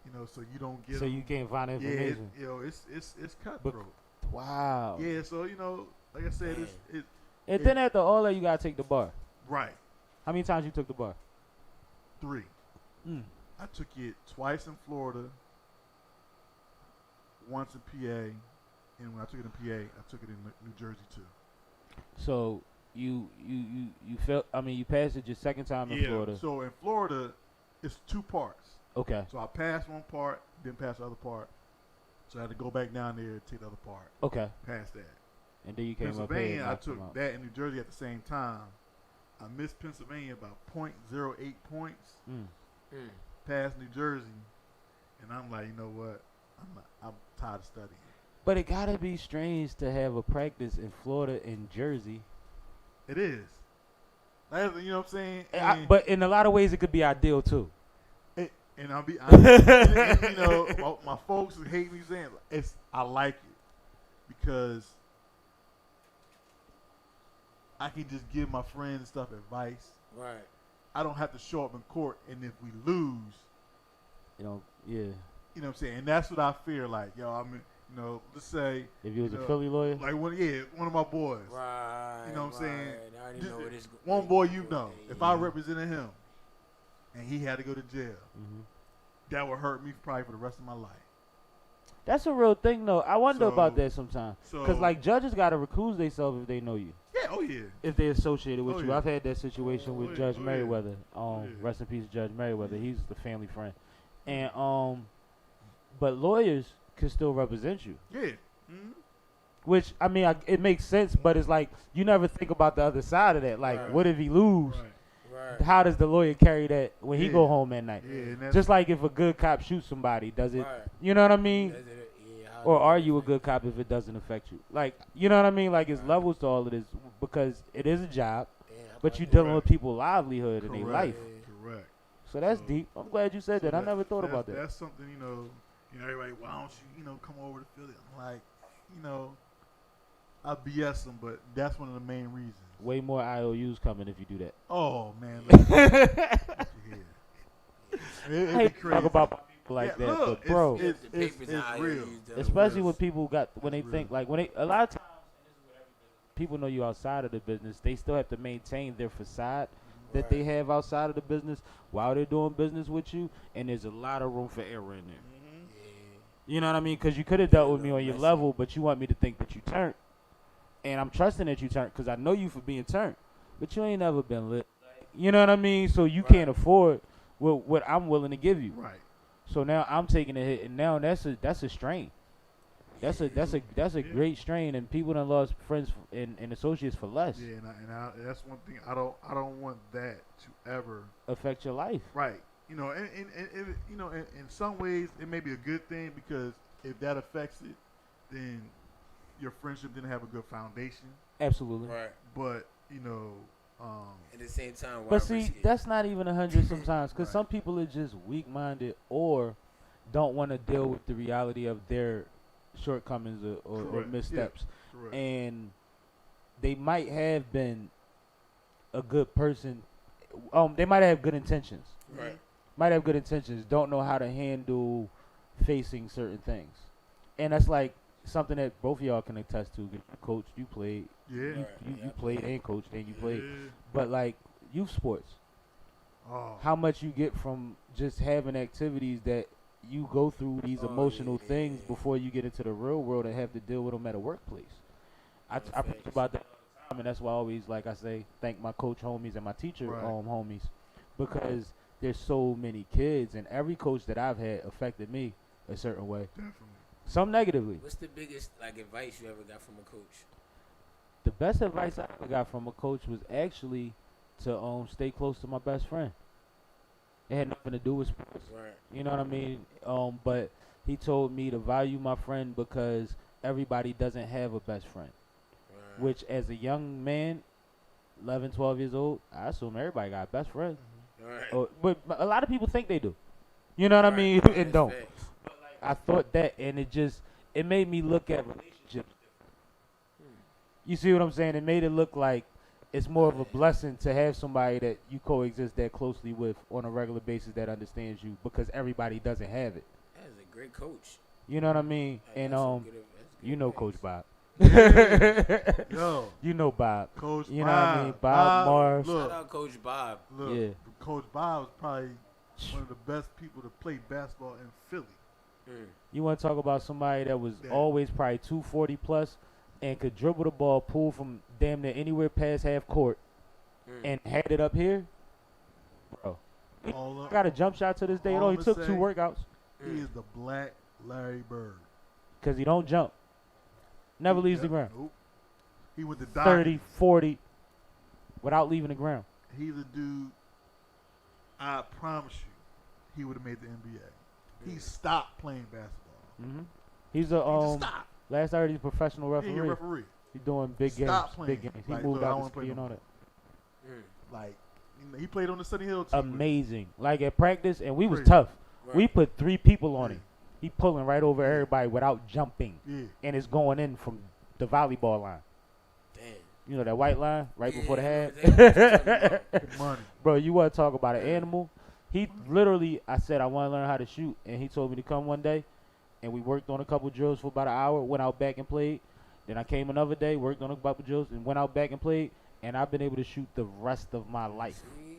you know, so you don't get So 'em. you can't find Yeah, information. it's cutthroat. Wow. Yeah, so, you know, like I said, it's And then after all that, you got to take the bar. right. How many times you took the bar? 3. Mm. I took it twice in Florida, once in PA, and when I took it in PA, I took it in New Jersey too. So you felt, I mean, you passed it your second time in Florida. So in Florida, it's 2 parts. Okay. So I passed one part, didn't pass the other part. So I had to go back down there and take the other part. Okay. Pass that. And then you came up here. Pennsylvania, and I knocked them took out. that in New Jersey at the same time. I missed Pennsylvania about 0.08 points. Mm. Past New Jersey, and I'm like, you know what? I'm tired of studying. But it gotta be strange to have a practice in Florida and Jersey. It is. You know what I'm saying? But in a lot of ways, it could be ideal too. And I'll be honest, and, you know, my folks who hate me saying I like it because I can just give my friends and stuff advice. Right. I don't have to show up in court, and if we lose, You know, yeah. you know what I'm saying? And that's what I fear. Like, yo, I mean, you know, let's say If you was you a know, Philly lawyer, like one of my boys. Right. You know what I'm saying? I already Just know where this one boy, you know, Yeah. if I represented him and he had to go to jail, hmm that would hurt me probably for the rest of my life. that's a real thing though. I wonder So- about that sometimes. So, Because like judges gotta recuse themselves if they know you, yeah, oh yeah, if they're associated with Oh, you. yeah. I've had that situation with yeah, Judge oh, yeah. Merriweather. Yeah. Rest in peace, Judge Merriweather. He's the family friend, and but lawyers can still represent you. yeah. Mm-hmm. Which I mean, it makes sense, but it's like you never think about the other side of that. Like, Right. what if he lose? Right. Right. How does the lawyer carry that when he Yeah. go home at night? Yeah, and that's Just like if a good cop shoots somebody, does it? Right. You know what I mean? Yeah, Or are you a good cop if it doesn't affect you? Like, you know what I mean? Like, it's levels to all of this because it is a job, but you're dealing with people's livelihood and their life. Correct. So that's So- deep. I'm glad you said that. I never thought about that. That's something, you know, everybody, why don't you, come over to Philly? I'm like, I BS them, but that's one of the main reasons. Way more IOUs coming if you do that. Oh, man. Look, look here. It'd I be hate to crazy. talk about like Yeah, that, look, but bro, it's The papers it's out here real. use them. especially when people when they It's think real. like when they a lot of times people know you outside of the business, they still have to maintain their facade that they have outside of the business while they're doing business with you, and there's a lot of room for error in there. You know what I mean? Because you could have dealt with me on your level, but you want me to think that you turned, and I'm trusting that you turned because I know you for being turned, but you ain't never been lit. You know what I mean? So you can't afford what I'm willing to give you. Right. So now I'm taking a hit, and now that's a strain. That's a great strain, and people done lost friends and associates for less. Yeah, and that's one thing I don't want that to ever Affect your life. right. You know, and you know, in some ways it may be a good thing because if that affects it, then your friendship didn't have a good foundation. Absolutely. Right. But you know, At the same time, why But see, risk it? that's not even 100 sometimes, because Right. some people are just weak-minded or don't want to deal with the reality of their shortcomings or Correct. missteps. correct. And they might have been a good person. They might have good intentions. Right. Might have good intentions. Don't know how to handle facing certain things. And that's like something that both of y'all can attest to. You coached, you played, yeah. Right. you played and coached and you played. Yeah. But like youth sports, Oh. how much you get from just having activities that you go through these emotional things before you get into the real world and have to deal with them at a workplace. I preach about that all the time, and that's why I always, like I say, thank my coach homies and my teacher Right. homies, because there's so many kids, and every coach that I've had affected me a certain way, Definitely. some negatively. What's the biggest like advice you ever got from a coach? The best advice I ever got from a coach was actually to stay close to my best friend. It had nothing to do with sports. Right. You know what I mean? But he told me to value my friend because everybody doesn't have a best friend. Right. Which, as a young man, 11, 12 years old, I assume everybody got a best friend. Right. But a lot of people think they do. You know what I mean? Right. And That's don't. facts. I thought that, and it made me look at relationships different. You see what I'm saying? It made it look like it's more of a blessing to have somebody that you coexist that closely with on a regular basis that understands you, because everybody doesn't have it. That is a great coach. You know what I mean? Like, And that's some good- that's good you know advice. Coach Bob. Yo, You know Bob. Coach You know Bob. what I mean? Bob Mars. Shout Look, out Coach Bob. look. Yeah. Coach Bob was probably one of the best people to play basketball in Philly. You want to talk about somebody that was Yeah. always probably 240 plus and could dribble the ball, pull from damn near anywhere past half court, and had it up here? Bro. All up, I got a jump shot to this day. It All only I'ma took say- 2 workouts he is the Black Larry Bird. because he don't jump. Never leaves the ground. Nope. He went to Dodgers. 30, 40 without leaving the ground. He's a dude. I promise you, he would have made the NBA. He stopped playing basketball. He's He a just stopped. last I heard he's a professional He referee. a referee. He's doing big games. Stop playing. Big games. He Like, moved look, I out wanna to play ski and no all more. that. Like, you know, he played on the Sunny Hill team. Amazing. Like at practice, and we was Crazy. tough. Right. We put 3 people on Yeah. him. He pulling right over everybody without jumping, Yeah. and it's going in from the volleyball line. Damn. You know that white line right before the Yeah, half. I know exactly what you're talking about. Good money. Bro, you want to talk about an animal? He literally, I said I want to learn how to shoot, and he told me to come one day, and we worked on a couple drills for about an hour. Went out back and played. Then I came another day, worked on a couple drills, and went out back and played. And I've been able to shoot the rest of my life. See,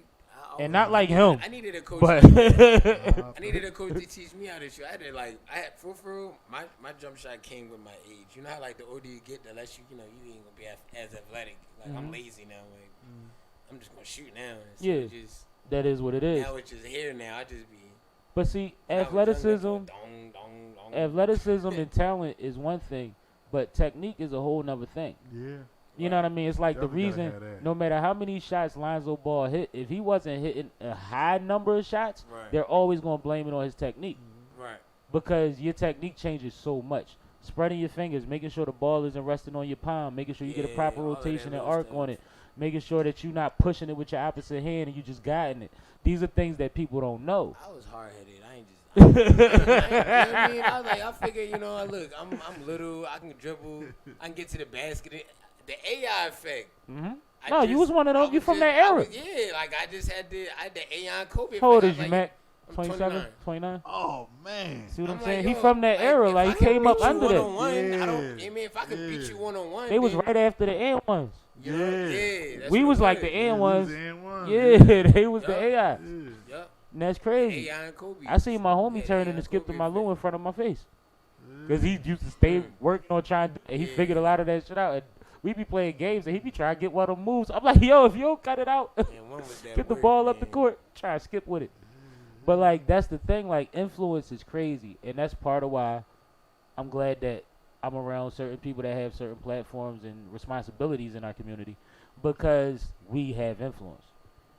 And not like him, I needed a coach. but I needed a coach to teach me how to shoot. I had for real, my jump shot came with my age. You know how like the older you get, the less you ain't gonna be as athletic. Like I'm lazy now. Like I'm just gonna shoot now. And so Yeah. Just, that is what it is. now it's just here now. I just be. But see, when I was athleticism, younger, dong, dong, dong. athleticism and talent is one thing, but technique is a whole nother thing. Yeah. You know what I mean? It's like Definitely the gotta reason, have that. no matter how many shots Lonzo Ball hit, if he wasn't hitting a high number of shots, Right. they're always going to blame it on his technique, Right. because your technique changes so much. Spreading your fingers, making sure the ball isn't resting on your palm, making sure you get a Yeah, proper all of that rotation and little arc stuff. on it, making sure that you're not pushing it with your opposite hand and you just guiding it. These are things that people don't know. I was hard headed. I ain't just. you know what I mean? I was like, I figure, look, I'm little. I can dribble. I can get to the basket. The AI effect. hmm I No, you was one of I those. You from just- that I era. was- yeah, like I had the Aeon Kobe. How old effect. is I you, was like, Mac? I'm 27, 29. Oh man. See what I'm I'm saying? like, He yo, from that like, era. if Like, I he can came up beat you under that. one-on-one, I don't. Yeah. I mean, if I could beat you one-on-one, They was then, right after the N ones. you know, yeah. That's We what was it like the N ones. N1. Yeah, they was the Yup. AI. Yeah. Yup. And that's crazy. AI and Kobe. I seen my homie Yeah, turn AI and and skip to Kobe my effect. Lou in front of my face. Because he used to stay working on trying, and he Yeah. figured a lot of that shit out. And we be playing games, and he be trying to get one of them moves. I'm like, yo, if you don't cut it out, Man, when was that get the work, ball up the man? court, try to skip with it. But, like, that's the thing. Like, influence is crazy. And that's part of why I'm glad that I'm around certain people that have certain platforms and responsibilities in our community, because we have influence.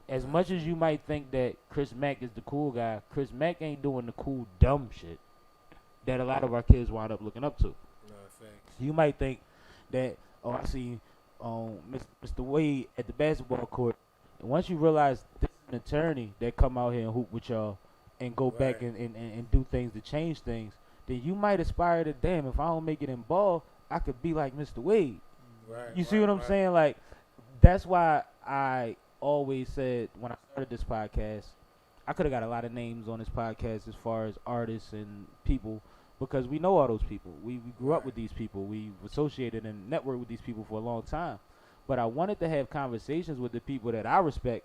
As much as you might think that Chris Mack is the cool guy, Chris Mack ain't doing the cool, dumb shit that a lot of our kids wind up looking up to. No, facts. You might think that, oh, I see Mr. Wade at the basketball court. And once you realize this is an attorney that come out here and hoop with y'all and go back Right. and do things to change things, then you might aspire to, damn, if I don't make it in ball, I could be like Mr. Wade. Right. You see right, what I'm right. saying? Like, that's why I always said when I started this podcast, I could have got a lot of names on this podcast as far as artists and people, because we know all those people. We grew up Right. with these people. We associated and networked with these people for a long time. But I wanted to have conversations with the people that I respect,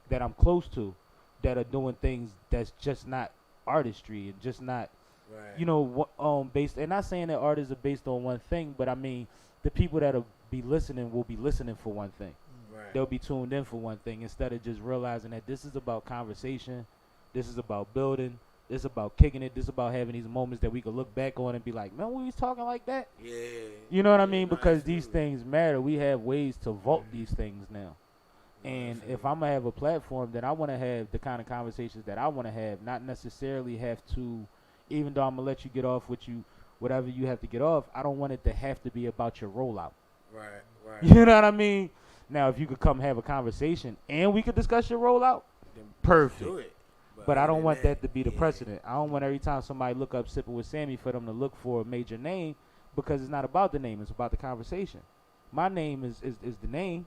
that I'm close to, that are doing things that's just not artistry and just not, Right. you know, based. And not saying that artists are based on one thing, but I mean the people that'll be listening will be listening for one thing. Right. They'll be tuned in for one thing, instead of just realizing that this is about conversation, this is about building, this is about kicking it, this is about having these moments that we could look back on and be like, man, we was talking like that. Yeah. You know what I Yeah, mean? no, Because these absolutely. things matter. We have ways to vault these things now. And if I'm gonna have a platform, then I want to have the kind of conversations that I want to have, not necessarily have to, even though I'm gonna let you get off with you, whatever you have to get off. I don't want it to have to be about your rollout. Right. Right. You know what I mean? Now, if you could come have a conversation and we could discuss your rollout, Then perfect. Do it. But I other don't than want that to be the yeah. precedent. I don't want every time somebody look up Sippin' with Sammie for them to look for a major name, because it's not about the name. It's about the conversation. My name is the name.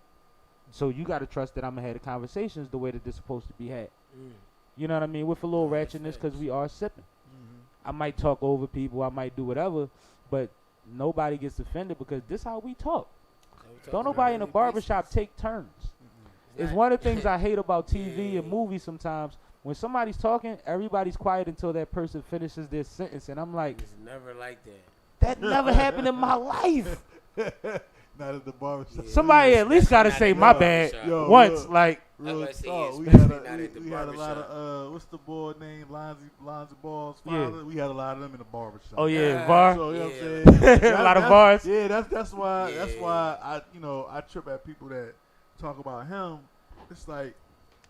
So you got to trust that I'm going to have the conversations the way that they're supposed to be had. Mm. You know what I mean? With a little No, that's ratchetness, because facts. we are sipping. I might talk over people. I might do whatever. But nobody gets offended, because this is how we talk. So we Don't talking nobody in on the a daily barbershop basis. take turns. It's not- one of the things I hate about TV and Yeah. movies sometimes. When somebody's talking, everybody's quiet until that person finishes their sentence. And I'm like, It's never like that. that never happened in my life. Not at the barbershop. Yeah. Somebody at least got to Not say at the my barbershop. bad Yo, once. look. Like, Real about to say, talk. We especially had not at the we had a lot barbershop. of what's the boy name? Lonzy Ball's Yeah. father. We had a lot of them in the barbershop. oh yeah, Yeah. VAR. So you know what Yeah. I'm saying? A lot of That's- bars. Yeah, that's why Yeah. I trip at people that talk about him. It's like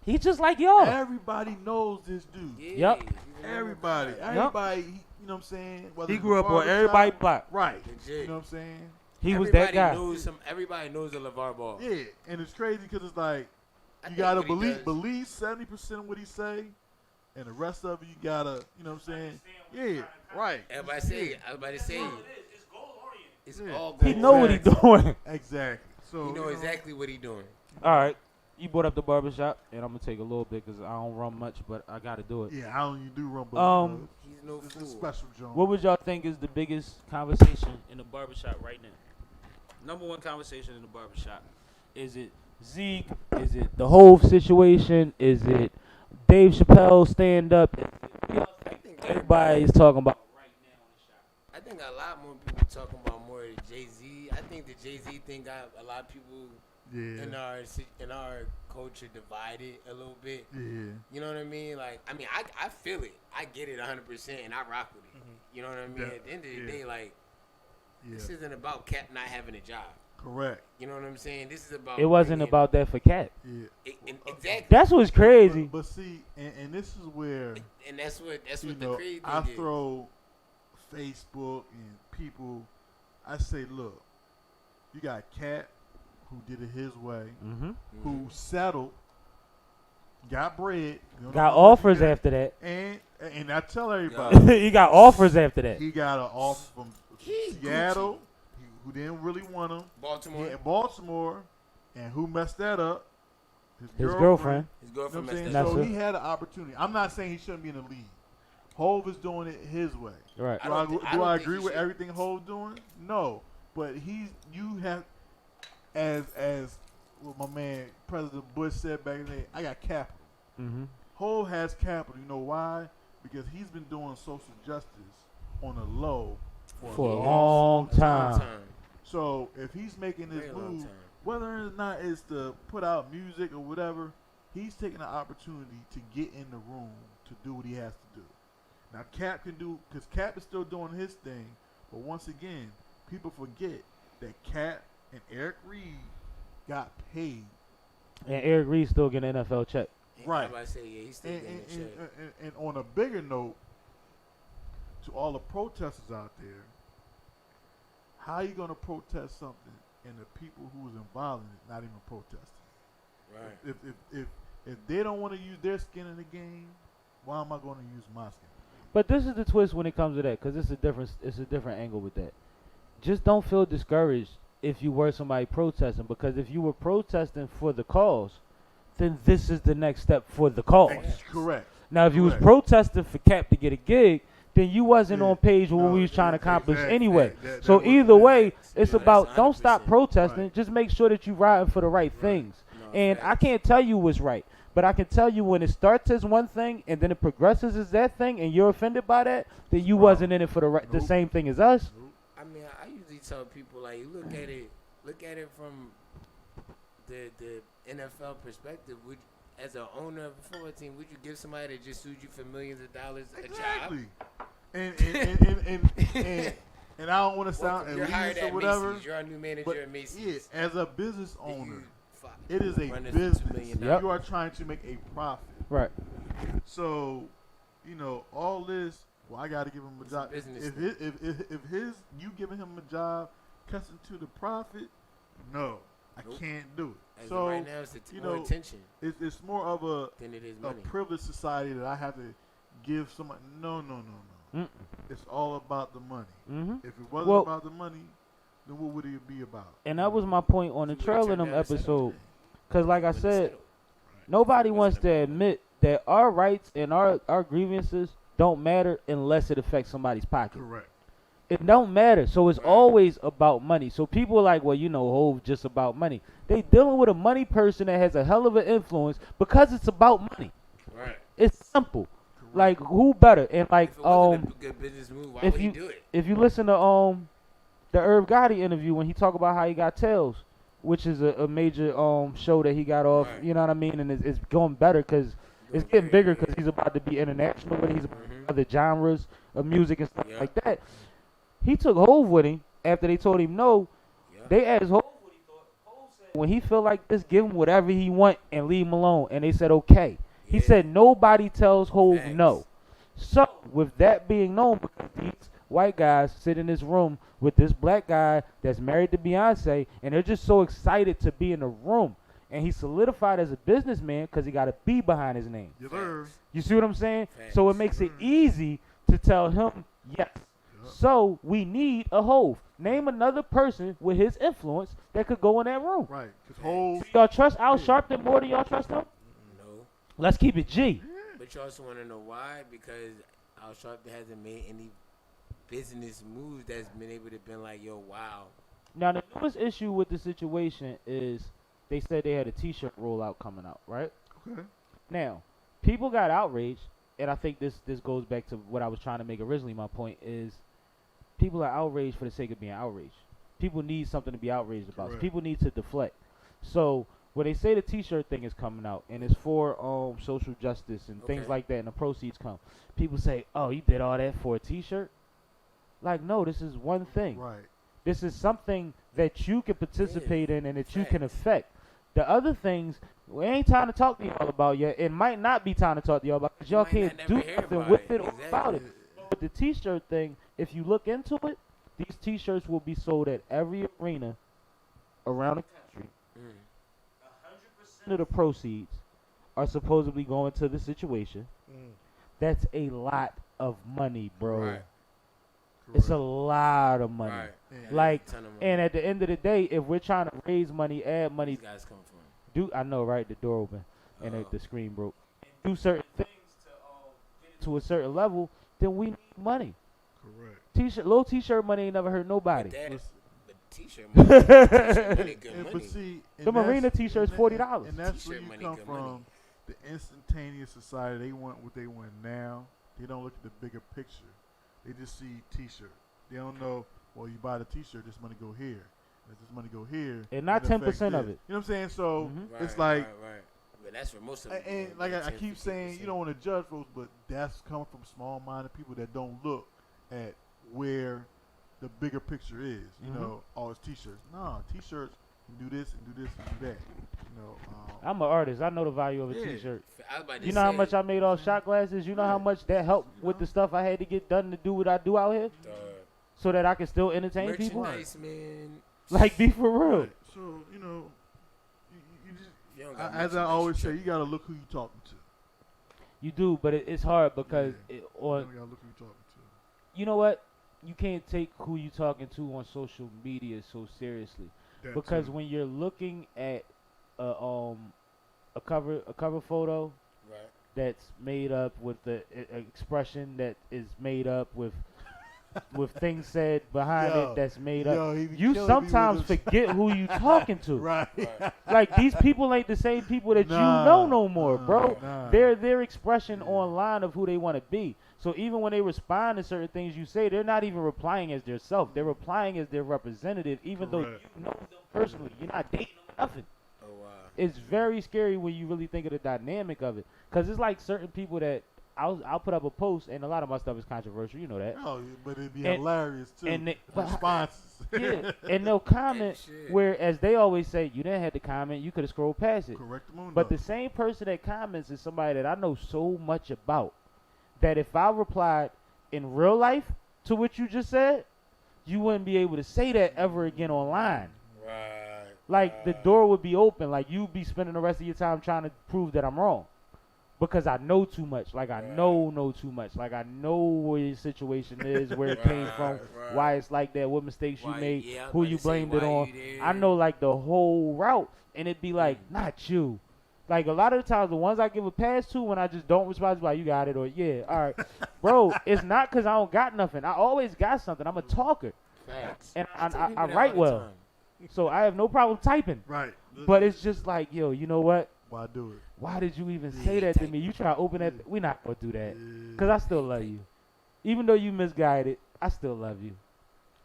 He's just like y'all. everybody knows this dude. Yeah, Yup. he's a number Everybody, guy. everybody. You know what I'm saying? Whether He it's grew the up on barbershop- everybody's block. Right. Legit. You know what I'm saying? He was that guy. Everybody knows a LeVar Ball. Yeah, and it's crazy because it's like I you think gotta what he does- believe 70% of what he say, and the rest of it you gotta, you know what I'm saying? Yeah, right. Everybody say, everybody say, it's Yeah. all He gold. know what he doing. Exactly. So He know exactly what he doing. All right. You brought up the barbershop, and I'm going to take a little bit because I don't run much, but I got to do it. Yeah, I don't even do rumble. He's no It's a fool. special joint. What would y'all think is the biggest conversation in the barbershop right now? Number one conversation in the barbershop. Is it Zeke? Is it the whole situation? Is it Dave Chappelle stand up? I think Everybody's talking about right now in the shop. I think a lot more people talking about more of the Jay-Z. I think the Jay-Z thing got a lot of people Yeah. in our culture divided a little bit. Yeah. You know what I mean? Like, I mean, I feel it. I get it 100%, and I rock with it. You know what I mean? Yeah. At the end of the Yeah. day, like, Yeah. this isn't about Cap not having a job. Correct. You know what I'm saying? This is about. It wasn't bringing- about that for Cat. Yeah. Exactly. That's what's crazy. But see, and this is where And that's what you the know crazy thing I is. throw Facebook and people. I say, look, you got Cat who did it his way, Mm-hmm. who settled, got bread, you know, Got what offers he got, after that. and I tell everybody He got offers after that. he got an offer from He Seattle, who didn't really want him. Baltimore. In Baltimore, and who messed that up? His girlfriend. His Go You know from what I'm saying? That's So it. he had an opportunity. I'm not saying he shouldn't be in the league. Hove is doing it his way. Right. I Do I, don't do I think agree he with should. everything Hove doing? No. But you have, as what my man President Bush said back in the day, I got capital. Mm-hmm. Hove has capital. You know why? Because he's been doing social justice on a low For a long time. So if he's making this Very long move, time. whether or not it's to put out music or whatever, he's taking the opportunity to get in the room to do what he has to do. Now Cap can do, because Cap is still doing his thing, but once again, people forget that Cap and Eric Reed got paid. And Eric Reed still getting an NFL check. Right. I'm about to say, yeah, he's still getting a check. And on a bigger note, to all the protesters out there, how you gonna protest something and the people who was involved in it not even protesting? Right. If they don't want to use their skin in the game, why am I going to use my skin? But this is the twist when it comes to that, because it's a different angle with that. Just don't feel discouraged if you were somebody protesting, because if you were protesting for the cause, then this is the next step for the cause. Correct. Now, if you was Correct. protesting for Cap to get a gig, then you wasn't Yeah. on page with what No, we was trying to accomplish exactly. anyway. That So was- either way, facts. it's Yeah, about that's don't stop 100%. protesting. Right. Just make sure that you riding for the right things. No, And I facts. can't tell you what's right, but I can tell you when it starts as one thing and then it progresses as that thing, and you're offended by that, then you wasn't in it for the Nope. same thing as us. I mean, I usually tell people, like, look at it from the NFL perspective. As an owner of a football team, would you give somebody that just sued you for millions of dollars a Exactly. job? And I don't want to sound You're hired elitist or at whatever. Macy's. You're a new manager But at Macy's. yeah, as a business Then owner, you it is a run this for $2 business. million. Yep. You are trying to make a profit. Right. So, all this. Well, I got to give him a It's a job. business If you giving him a job, cuts into the profit, no, I Nope. can't do it. As So of right now, it's more know, attention it's more of a than it is a money. privileged society that I have to give somebody. No. Mm-mm. It's all about the money. Mm-hmm. If it wasn't Well- about the money, then what would it be about? And that was my point on the You would've trail in turned them down the settle. episode. Because like I Wouldn't said, settle. nobody It wants wasn't to about admit that our rights and our grievances don't matter unless it affects somebody's pocket. Correct. It don't matter. So it's Right. always about money. So people are like, well, Hove just about money. They dealing with a money person that has a hell of an influence because it's about money. Right. It's simple. Like, who better? And like, If it wasn't a good business move, why if would he you- do it? if you listen to the Irv Gotti interview when he talk about how he got Tails, which is a major show that he got off, Right. you know what I mean, and it's going better because it's getting bigger because he's about to be international with he's Mhm. other genres of music and stuff Yeah. like that. He took Hove with him after they told him no. Yeah. They asked Hove what he thought. Hove said when he feel like this, give him whatever he want and leave him alone. And they said okay. He Yeah. said nobody tells Hove Facts. no. So with that being known, because these white guys sit in this room with this black guy that's married to Beyonce, and they're just so excited to be in the room. And he's solidified as a businessman because he got a B behind his name. Yes, sir. You see what I'm saying? So it Facts. makes it easy to tell him yes. So we need a Hove. Name another person with his influence that could go in that room. Right. Because Hove. Y'all trust Al Sharpton more than y'all trust him? No. Let's keep it G. But you also want to know why? Because Al Sharpton hasn't made any business moves that's been able to been like, yo, wow. Now the newest issue with the situation is they said they had a T-shirt rollout coming out, right? Okay. Now, people got outraged, and I think this goes back to what I was trying to make originally. My point is, people are outraged for the sake of being outraged. People need something to be outraged about. So Correct. people need to deflect. So when they say the T-shirt thing is coming out and it's for social justice and things Okay. like that, and the proceeds come, people say, "Oh, you did all that for a T-shirt?" Like, no, this is one thing. Right. This is something that you can participate in and that you can Facts. affect. The other things, we ain't time to talk to y'all about yet. It might not be time to talk to y'all about because You y'all might can't not do never hear nothing about with it. it or about it. Exactly. But the T-shirt thing, if you look into it, these T-shirts will be sold at every arena around the country. 100% of the proceeds are supposedly going to the situation. That's a lot of money, bro. Right. It's a lot of money. Right. Yeah. Like, Ton of money. and at the end of the day, if we're trying to raise money, add money, These guys come from. I know, right? The door open. and the screen broke. Do certain things to get to a certain level, then we need money. Correct. Low t-shirt money ain't never hurt nobody. But t-shirt money, t-shirt money, good But money. see, The Marina t-shirt's $40. And that's where T-shirt you money, come good from. money. The instantaneous society, they want what they want now. They don't look at the bigger picture. They just see t-shirt. They don't know, well, you buy the t-shirt, this money go here. If this money go here, And not it affects 10% of this. it. You know what I'm saying? So Right, it's like, right. But that's for most of it. and like I keep saying, you don't want to judge folks, but that's coming from small-minded people that don't look at where the bigger picture is. You know, oh, it's t-shirts. No, t-shirts, you do this and do this and do that. You know, I'm an artist. I know the value of a Yeah. t-shirt. I was about to You know how say, much I made off shot glasses? You know how much that helped with the stuff I had to get done to do what I do out here? So that I can still entertain people? merchandise, man. Like, be for real. right. So, you know, you just, You don't got as I merchandise, always you say, tripping. you got to look who you talking to. You do, but it's hard because Yeah. it, You or got to look who you talking to. you know what? You can't take who you talking to on social media so seriously That because too. when you're looking at a cover photo Right. that's made up with the expression that is made up with things said behind Yo, it that's made up. yo, he be You killing me sometimes with this. forget who you talking to. Right. Like these people ain't the same people that Nah, you know no more, bro. nah. They're their expression online of who they want to be. So even when they respond to certain things you say, they're not even replying as their self. They're replying as their representative, even though Correct. you know them personally. You're not dating them, nothing. Oh wow. It's very scary when you really think of the dynamic of it, because it's like certain people that I'll put up a post, and a lot of my stuff is controversial. You know that. Oh, but it'd be And- hilarious too. and they- The responses. Yeah, and they'll comment shit. whereas they always say you didn't have to comment, you could have scrolled past it. Correct the moon. But the same person that comments is somebody that I know so much about that if I replied in real life to what you just said, you wouldn't be able to say that ever again online. Right. Like the door would be open. Like you'd be spending the rest of your time trying to prove that I'm wrong. Because I know too much. Like I know too much. Like I know where your situation is, where it came from, right. why it's like that, what mistakes you Why- made, yeah, I was who about you to say, blamed it why on. you there? I know like the whole route. And it'd be like, not you. Like a lot of the times the ones I give a pass to when I just don't respond, like you got it or yeah, all right. Bro, it's not because I don't got nothing. I always got something. I'm a talker. Facts. And I tell people I that write all the well. time. So I have no problem typing. right. But it's just like, yo, you know what? Why do it? Why did you even say that to me? You try to open that. We're not going to do that. Because I still love you. Even though you misguided, I still love you.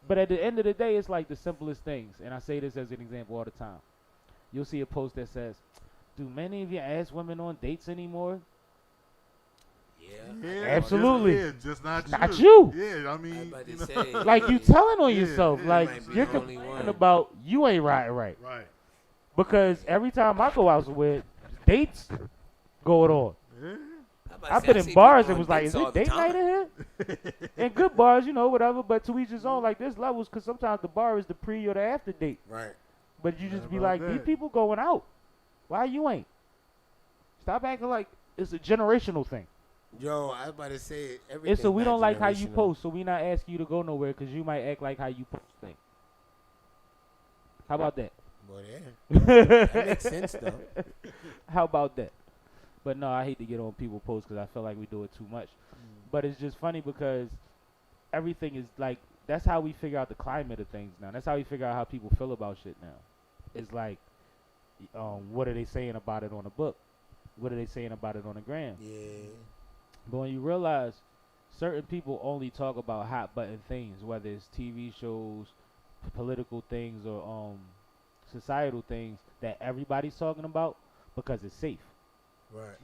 But at the end of the day, it's like the simplest things. And I say this as an example all the time. You'll see a post that says, do many of you ask women on dates anymore? Yeah. Absolutely. Just not you. Not you. Yeah, I I mean, was about to you know. say, Like you telling on Yeah, yourself. yeah, Like might be you're the only complaining one. about you ain't riding right. Right. Because every time I go out somewhere, dates going on. Yeah. I've been in bars and was like, is it date night in here? And good bars, you know, whatever. But to each his own, like there's levels because sometimes the bar is the pre or the after date. Right. But you Yeah, just be about like, these that. people going out. Why you ain't? Stop acting like it's a generational thing. Yo, I was about to say everything. And so we don't like how you generational. post, so we not asking you to go nowhere because you might act like how you post things. How about that? Well, yeah. That makes sense though. How about that? But no, I hate to get on people posts because I feel like we do it too much. But it's just funny because everything is like, that's how we figure out the climate of things now. That's how we figure out how people feel about shit now. It's like, what are they saying about it on the book? What are they saying about it on the gram? Yeah. But when you realize certain people only talk about hot button things, whether it's TV shows, political things, or societal things that everybody's talking about because it's safe. Right.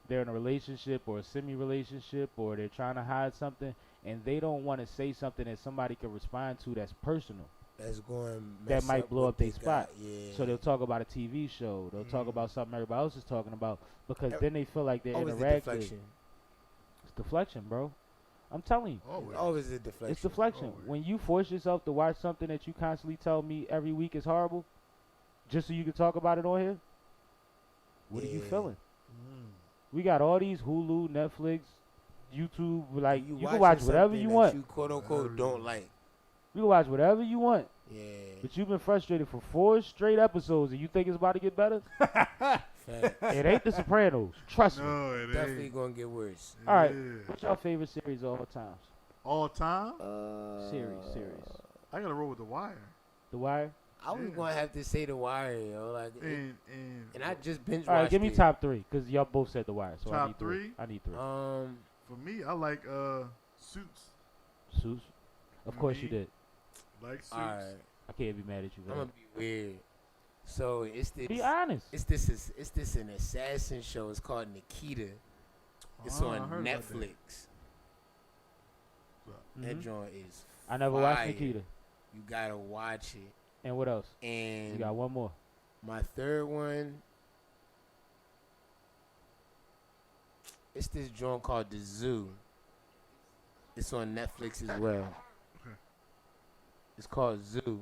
They're in a relationship or a semi-relationship or they're trying to hide something and they don't want to say something that somebody can respond to that's personal. That's going That might blow up their their spot. Yeah. So they'll talk about a TV show. They'll talk about something everybody else is talking about because then they feel like they're always the interactive. deflection. It's deflection, bro. I'm telling you. Always. Always a deflection. It's deflection. Always. When you force yourself to watch something that you constantly tell me every week is horrible, just so you can talk about it on here, what are you Yeah. feeling? We got all these Hulu, Netflix, YouTube. Like you can watching watch whatever something you that want. You quote unquote don't like. You can watch whatever you want. Yeah. But you've been frustrated for 4 straight episodes, and you think it's about to get better? Fact. It ain't The Sopranos. Trust me. No, it Definitely ain't. gonna get worse. All right. Yeah. What's your favorite series of all times? All time? Series. I gotta roll with The Wire. The Wire. I was Yeah. gonna have to say The Wire, yo. Like, and I just binge watched All right, give me it. top 3 because y'all both said The Wire. So I Top need 3. 3? I need 3. For me, I like Suits. Suits. Of course you did. Like Suits. Alright, I can't be mad at you. I'm gonna be weird. So it's this. Be honest. It's this an assassin show. It's called Nikita. It's Oh, I on heard about that. Netflix. That Mhm. joint is. I never watched fire. Nikita. You gotta watch it. And what else? And You got one more. my third one. It's this joint called The Zoo. It's on Netflix as well. Okay. It's called Zoo.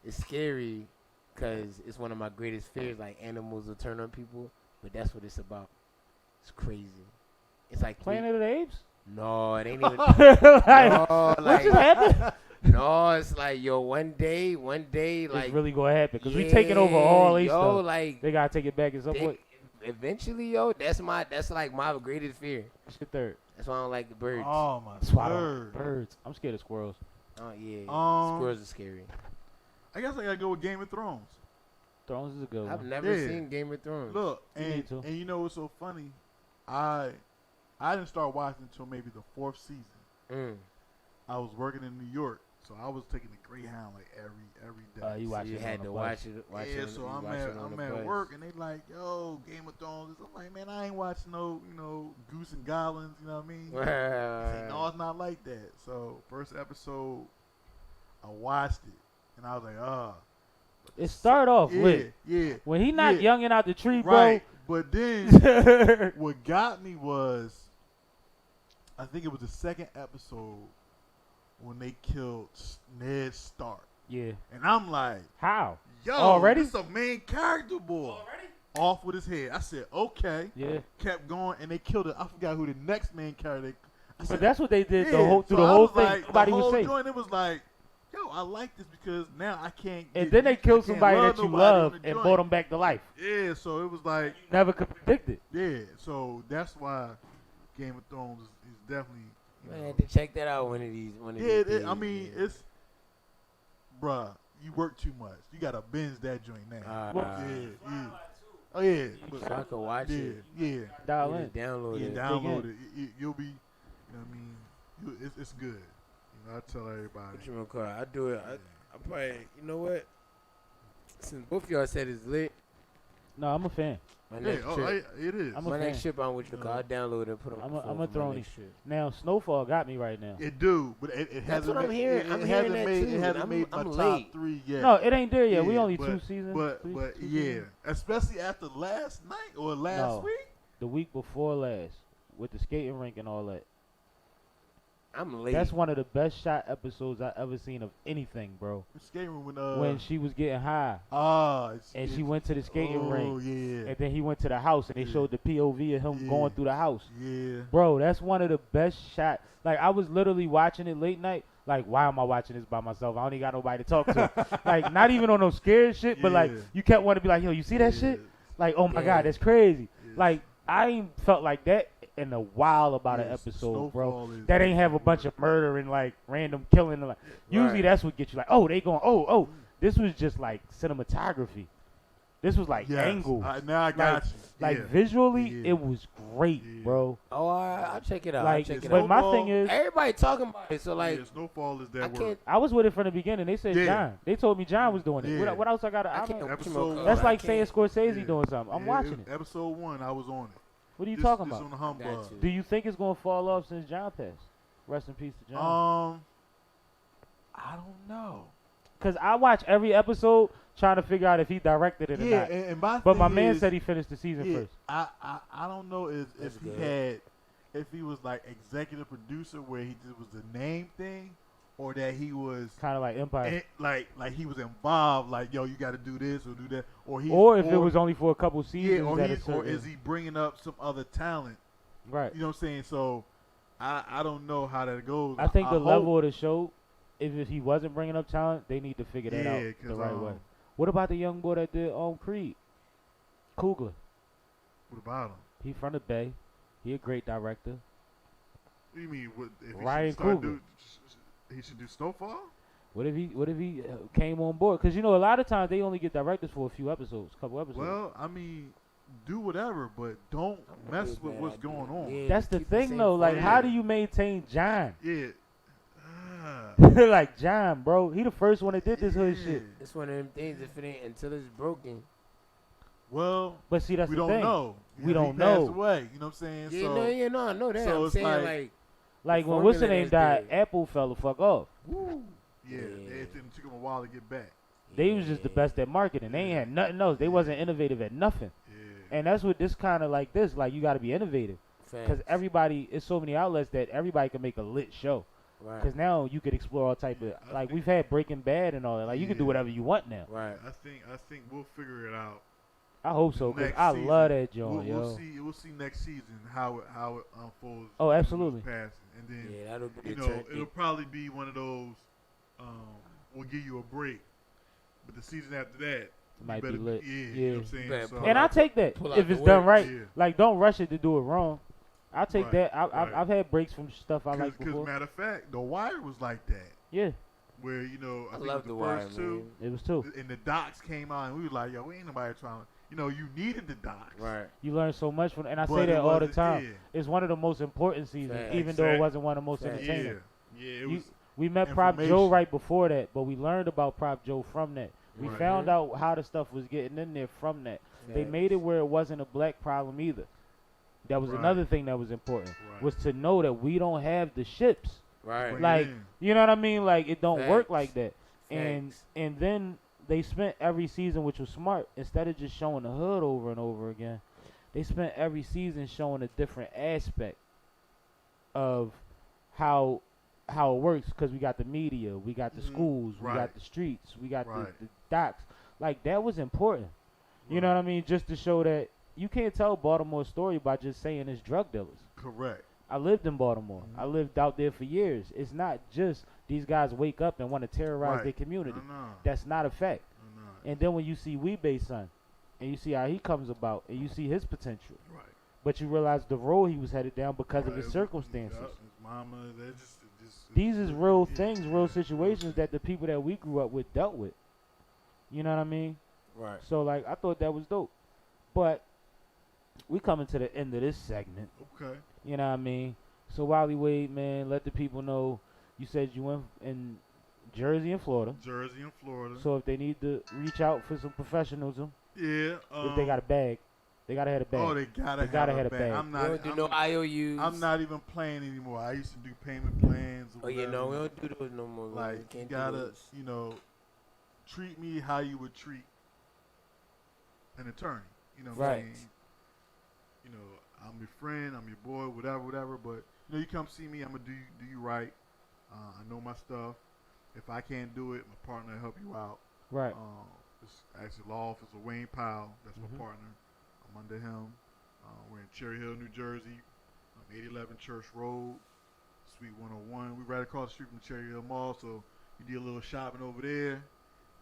It's scary because it's one of my greatest fears. Like animals will turn on people, but that's what it's about. It's crazy. It's like Planet of the Apes? No, it ain't even. Like, No, what like, just happened? no, it's like yo, one day, like It's really gonna happen because we taking over all these yo, stuff. like They gotta take it back at some point. eventually, yo, that's like my greatest fear. What's your third? That's why I don't like the birds. Oh, my That's why I don't- word. Birds. I'm scared of squirrels. Oh yeah, Um, squirrels are scary. I guess I gotta go with Game of Thrones. Thrones is a good I've one. never Yeah. seen Game of Thrones. Look, You need to. and you know what's so funny? I didn't start watching until maybe the 4th season. I was working in New York, so I was taking the Greyhound like every day. You So watch you it had on to the watch bus. it. Yeah, so I'm at work, and they like, yo, Game of Thrones. I'm like, man, I ain't watching no, Goose and Goblins. You know what I mean? Say, no, it's not like that. So first episode, I watched it, and I was like, It started off yeah, lit. yeah, When he not yeah. younging out the tree, right. But then bro. what got me was, I think it was the second episode when they killed Ned Stark, Yeah. and I'm like, How? yo, Already? this a main character, boy. Off with his head. I said, okay. Yeah. Kept going, and they killed it. I forgot who the next main character. I But said, that's what they did yeah. through So the I whole was thing. like, Nobody the was whole safe. joint, it was like, yo, I like this because now I can't. And get then they used- I killed can't somebody love that you nobody on love the and joint. brought them back to life. Yeah, so it was like, Never could predict it. yeah, so that's why Game of Thrones is definitely. Man, I had to check that out one of these. Yeah, days, I mean, man. it's, bruh, you work too much. You gotta binge that joint now. Yeah. Oh yeah, So I could watch yeah, it. yeah. Dial Yeah, in. download Yeah, it. download it. You'll be, you know what I mean? It's good. You know, I tell everybody. What you gonna call it? I do it. I probably, you know what? Since both of y'all said it's lit, No, I'm a fan. my Yeah, next trip, it is. I'm a my next fan. trip on what you call, I download it and put on. I'm my a phone for throw my in next trip. Now, Snowfall got me right now. It do, but it That's hasn't. what I'm made- hearing. It I'm hasn't hearing that made. too. It hasn't I'm- made my I'm top late. 3 yet. No, it ain't there yet. We Yeah, only but- 2 seasons. But two yeah, seasons. especially after last night or last No. week. The week before last, with the skating rink and all that. I'm late. That's one of the best shot episodes I ever seen of anything, bro. Skating room When she was getting high and she went to the skating oh, rink, yeah, and then he went to the house and they Yeah. showed the POV of him Yeah. going through the house. yeah. Bro, that's one of the best shot. Like, I was literally watching it late night. Like, why am I watching this by myself? I don't even got nobody to talk to. Like, not even on no scared shit, but like, Yeah. you kept wanting to be like, yo, you see that Yeah. shit? Like, oh my Yeah. God, that's crazy. Yeah. Like, I ain't felt like that in a while about an Yes, episode, bro. Snowfall is- That ain't have a bunch of murder and like random killing. And, like, usually Right. that's what gets you like, oh, they going, oh. This was just like cinematography. This was like Yes. angles. Now I got you. Like Yeah. visually, Yeah. it was great, Yeah. bro. Oh, I'll check it out. Like, I'll check it but out. my Snowball- thing is, Everybody talking about it, so like, yeah, Snowfall is I that can't. word. I was with it from the beginning. They said Yeah. John. They told me John was doing it. Yeah. What else I got? I can't. Episode That's I like can't- saying Scorsese Yeah. doing something. I'm Yeah, watching it. Episode 1, I was on it. What are you This- talking this about? on the humbug. Got you. Do you think it's gonna fall off since John passed? Rest in peace to John. I don't know. Cause I watch every episode trying to figure out if he directed it or Yeah, not. and my But my thing man is, said he finished the season yeah, first. I don't know if That's he good. had, if he was like executive producer where he just was the name thing, or that he was Kind of like Empire. like he was involved, like yo, you got to do this or do that, or he, Or if it was only for a couple seasons. yeah, or at a he, or certain- is he bringing up some other talent? right? You know what I'm saying? So I don't know how that goes. I think the hope- level of the show, if he wasn't bringing up talent, they need to figure that Yeah, out the 'cause, right way. What about the young boy that did Creed? Coogler. What about him? He from the Bay. He a great director. What do you mean? What, if Ryan he should start Coogler. he should do Snowfall? What if he came on board? Because, you know, a lot of times they only get directors for a few episodes, couple episodes. Well, I mean, do whatever, but don't mess with what's going on. Yeah, That's the keep thing, same though. Like, format. how do you maintain John? Yeah. Like, John, bro. He the first one that did this hood shit. It's one of them things. If it ain't until it's broken. Well, But see, that's we the don't thing. know. We don't he know. passed away. You know what I'm saying? Yeah, so, no, I know that. so I'm it's saying like- like Like, when formula what's the name is died, there. Apple fell the fuck off. woo, yeah, Yeah. it took them a while to get back. They was just the best at marketing. They ain't had nothing else. They wasn't innovative at nothing. Yeah. And that's what this kind of like this. Like, you got to be innovative. Because everybody, it's so many outlets that everybody can make a lit show. right, Because now you could explore all type of, I like, think- we've had Breaking Bad and all that. Like, you can do Yeah. whatever you want now. right. I think we'll figure it out. I hope so, because Next I season. love that joint, yo. We'll see next season how it unfolds. Oh, absolutely. Passing. And then Yeah, that'll be you the know turn. it'll probably be one of those. We'll give you a break, but the season after that It might you be better lit. Yeah, you know Yeah. what I'm saying. Better So, pull And I out take that pull out if the it's done work. right. Yeah. Like, don't rush it to do it wrong. I take Right, that. right. I've had breaks from stuff I like Because before. matter of fact, The Wire was like that, Yeah, where you know I think love it The was Wire, the first two, man. it was too. and the docs came out, and we was like, yo, we ain't nobody trying to. You know, you needed the docs. Right. You learn so much from, and I But say it that all the wasn't- time. yeah. It's one of the most important seasons, Facts. even though it Exact- wasn't one of the most Facts. entertaining. Yeah, it You- was. We met Prop Joe Information. right before that, but we learned about Prop Joe from that. We Right. found out how the stuff was getting in there from that. They Facts. made it where it wasn't a black problem either. That was Right. another thing that was important, Right. was to know that we don't have the ships. Right. Bring it Like, in. you know what I mean? Like, it don't work Facts. like that. Facts. And then they spent every season, which was smart, instead of just showing the hood over and over again, they spent every season showing a different aspect of how it works, because we got the media, we got the Mhm. schools, we Right. got the streets, we got Right. the docks. Like, that was important. You know what I mean? Just to show that you can't tell Baltimore's story by just saying it's drug dealers. Correct. I lived in Baltimore. Mhm. I lived out there for years. It's not just these guys wake up and want to terrorize Right. their community. No. That's not a fact. No. And then when you see Weebay's son, and you see how he comes about, and you see his potential, Right. but you realize the road he was headed down because of Right. his circumstances. Yeah, his mama, they just These is real yeah. things, real situations that the people that we grew up with dealt with. You know what I mean? Right. So, like, I thought that was dope. But we coming to the end of this segment. Okay. You know what I mean? So, Wally Wade, man, let the people know. You said you in Jersey and Florida. Jersey and Florida. So if they need to reach out for some professionalism, yeah. if they got a bag, they gotta have a bag. Oh, they gotta have a bag. I'm We not. don't do I'm, no IOUs. I'm not even playing anymore. I used to do payment plans. Or Oh yeah, no, we whatever. don't do those no more. man. We Like you can't do gotta, those. you know, treat me how you would treat an attorney. You know what I Right. mean? You know, I'm your friend, I'm your boy, whatever. But you know, you come see me, I'm gonna do you right. I know my stuff. If I can't do it, my partner will help you out. Right. It's actually law officer Wayne Powell. That's Mhm. my partner. I'm under him. We're in Cherry Hill, New Jersey. 811 Church Road, Suite 101. We're right across the street from the Cherry Hill Mall, so you do a little shopping over there.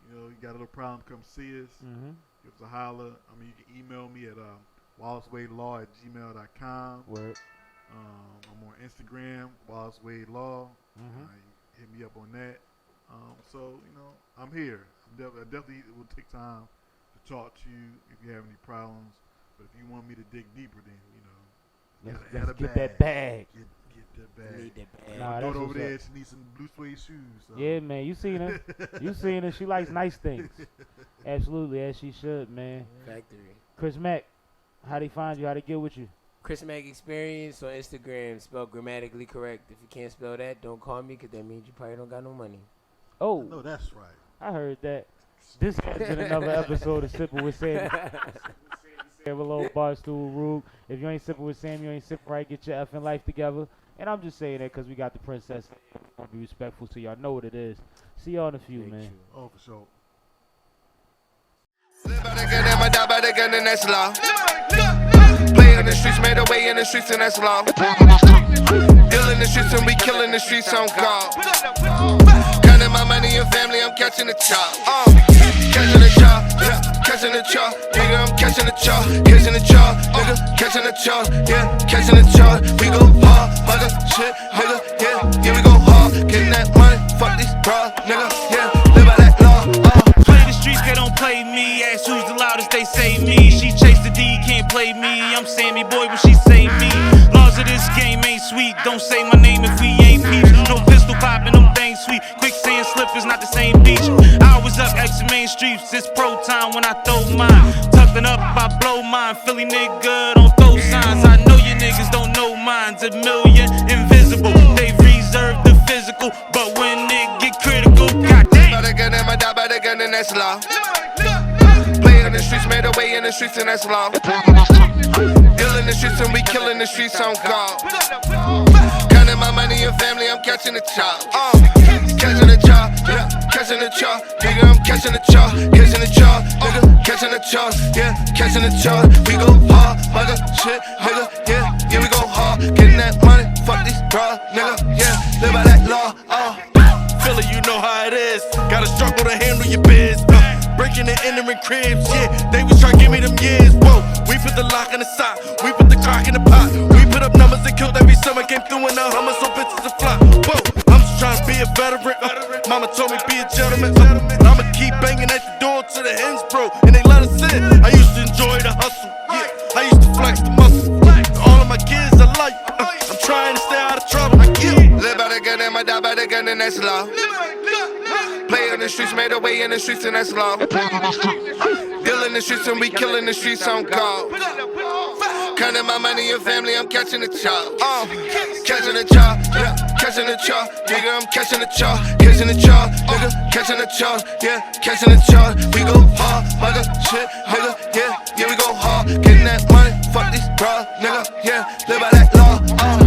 You know, you got a little problem, come see us. Mm-hmm. Give us a holler. I mean, you can email me at wallacewadelaw@gmail.com. Word. I'm on Instagram, Wallace Wade Law. Mm-hmm. You hit me up on that. So, you know, I'm here. I definitely will take time to talk to you if you have any problems. But if you want me to dig deeper, then, you know, Let's get that bag. Get that bag. Need that bag. Nah, My that's daughter over what's there, up. she needs some blue suede shoes. So. Yeah, man, you seen her. You seen her. She likes nice things. Absolutely, as she should, man. Factory. Chris Mack, how they find you? How they get with you? Chris Mack Experience on Instagram, spelled grammatically correct. If you can't spell that, don't call me, because that means you probably don't got no money. Oh, No, that's right. I heard that. This has been another episode of Sippin' with Sammie. Hello, Barstool Rube. If you ain't sipping with Sammie, you ain't sipping right. Get your effing life together. And I'm just saying that because we got the princess. We want to be respectful, so y'all know what it is. See y'all in a few, man. Oh, for sure. Live by the gun, I'ma die by the gun, and that's law. Play in the streets, made a way in the streets, and that's law. Deal in the streets, and we killing the streets on call. Counting my money and family, I'm catching the chop. Catching the chop. catching the charge, nigga, I'm catching the charge, nigga, catching the charge, yeah, catching the charge. We go hard, mother shit, nigga, yeah, we go hard, getting that money, fuck these bras, nigga, yeah, live by that law. Play the streets, they don't play me. Ask who's the loudest, they say me. She chased the D, can't play me. I'm Sammie boy when she say me. Laws of this game ain't sweet. Don't say my name if we ain't peeps. No pistol popping, them things sweet. Quicksand slip is not the same beach. I was up extra main streets. It's pro time when I throw mine. Tucking up, I blow mine. Philly nigga don't throw signs. I know you niggas don't know mine's a million invisible. They reserved the physical, but when it get critical, goddamn. By the gun and my die by the gun, and that's law. Play in the streets, made a way in the streets, and that's law. Deal in the streets, and we killing the streets on call. Counting my money and family, I'm catching the chop. Catching the chop, yeah, catching the chop. Nigga, I'm catching the chop, nigga, catching the chop, yeah, catching the chop. We go hard, mother shit, nigga, yeah, we go hard. Getting that money, fuck these bras, nigga, yeah, live by that law, Philly, you know how it is. Gotta struggle to handle your biz. Breaking and entering cribs, yeah. They was trying to give me them years. Whoa, we put the lock in the sock, we put the clock in the pot. We put up numbers that killed every summer. Came through in the Hummer, so bitches are fly. Whoa, I'm just trying to be a veteran. Mama told me be a gentleman. I'ma keep banging at the door till the hens broke and they let us in. I used to enjoy the hustle, yeah. I used to flex the muscle. All of my kids are light. I'm trying to stay out of trouble. live by the gun and my die by the gun, and that's law. Play in the streets, made a way in the streets, and that's law. Deal in the streets, and we killing the streets on call. Counting my money and family, I'm catching the chop. Catching the chop, yeah, catching the chop. Nigga, I'm catching the chop, nigga, catching the chop, yeah, catching the chop. We go hard, mother shit, nigga, yeah, we go hard. Getting that money, fuck these bras, nigga, yeah, live by that law.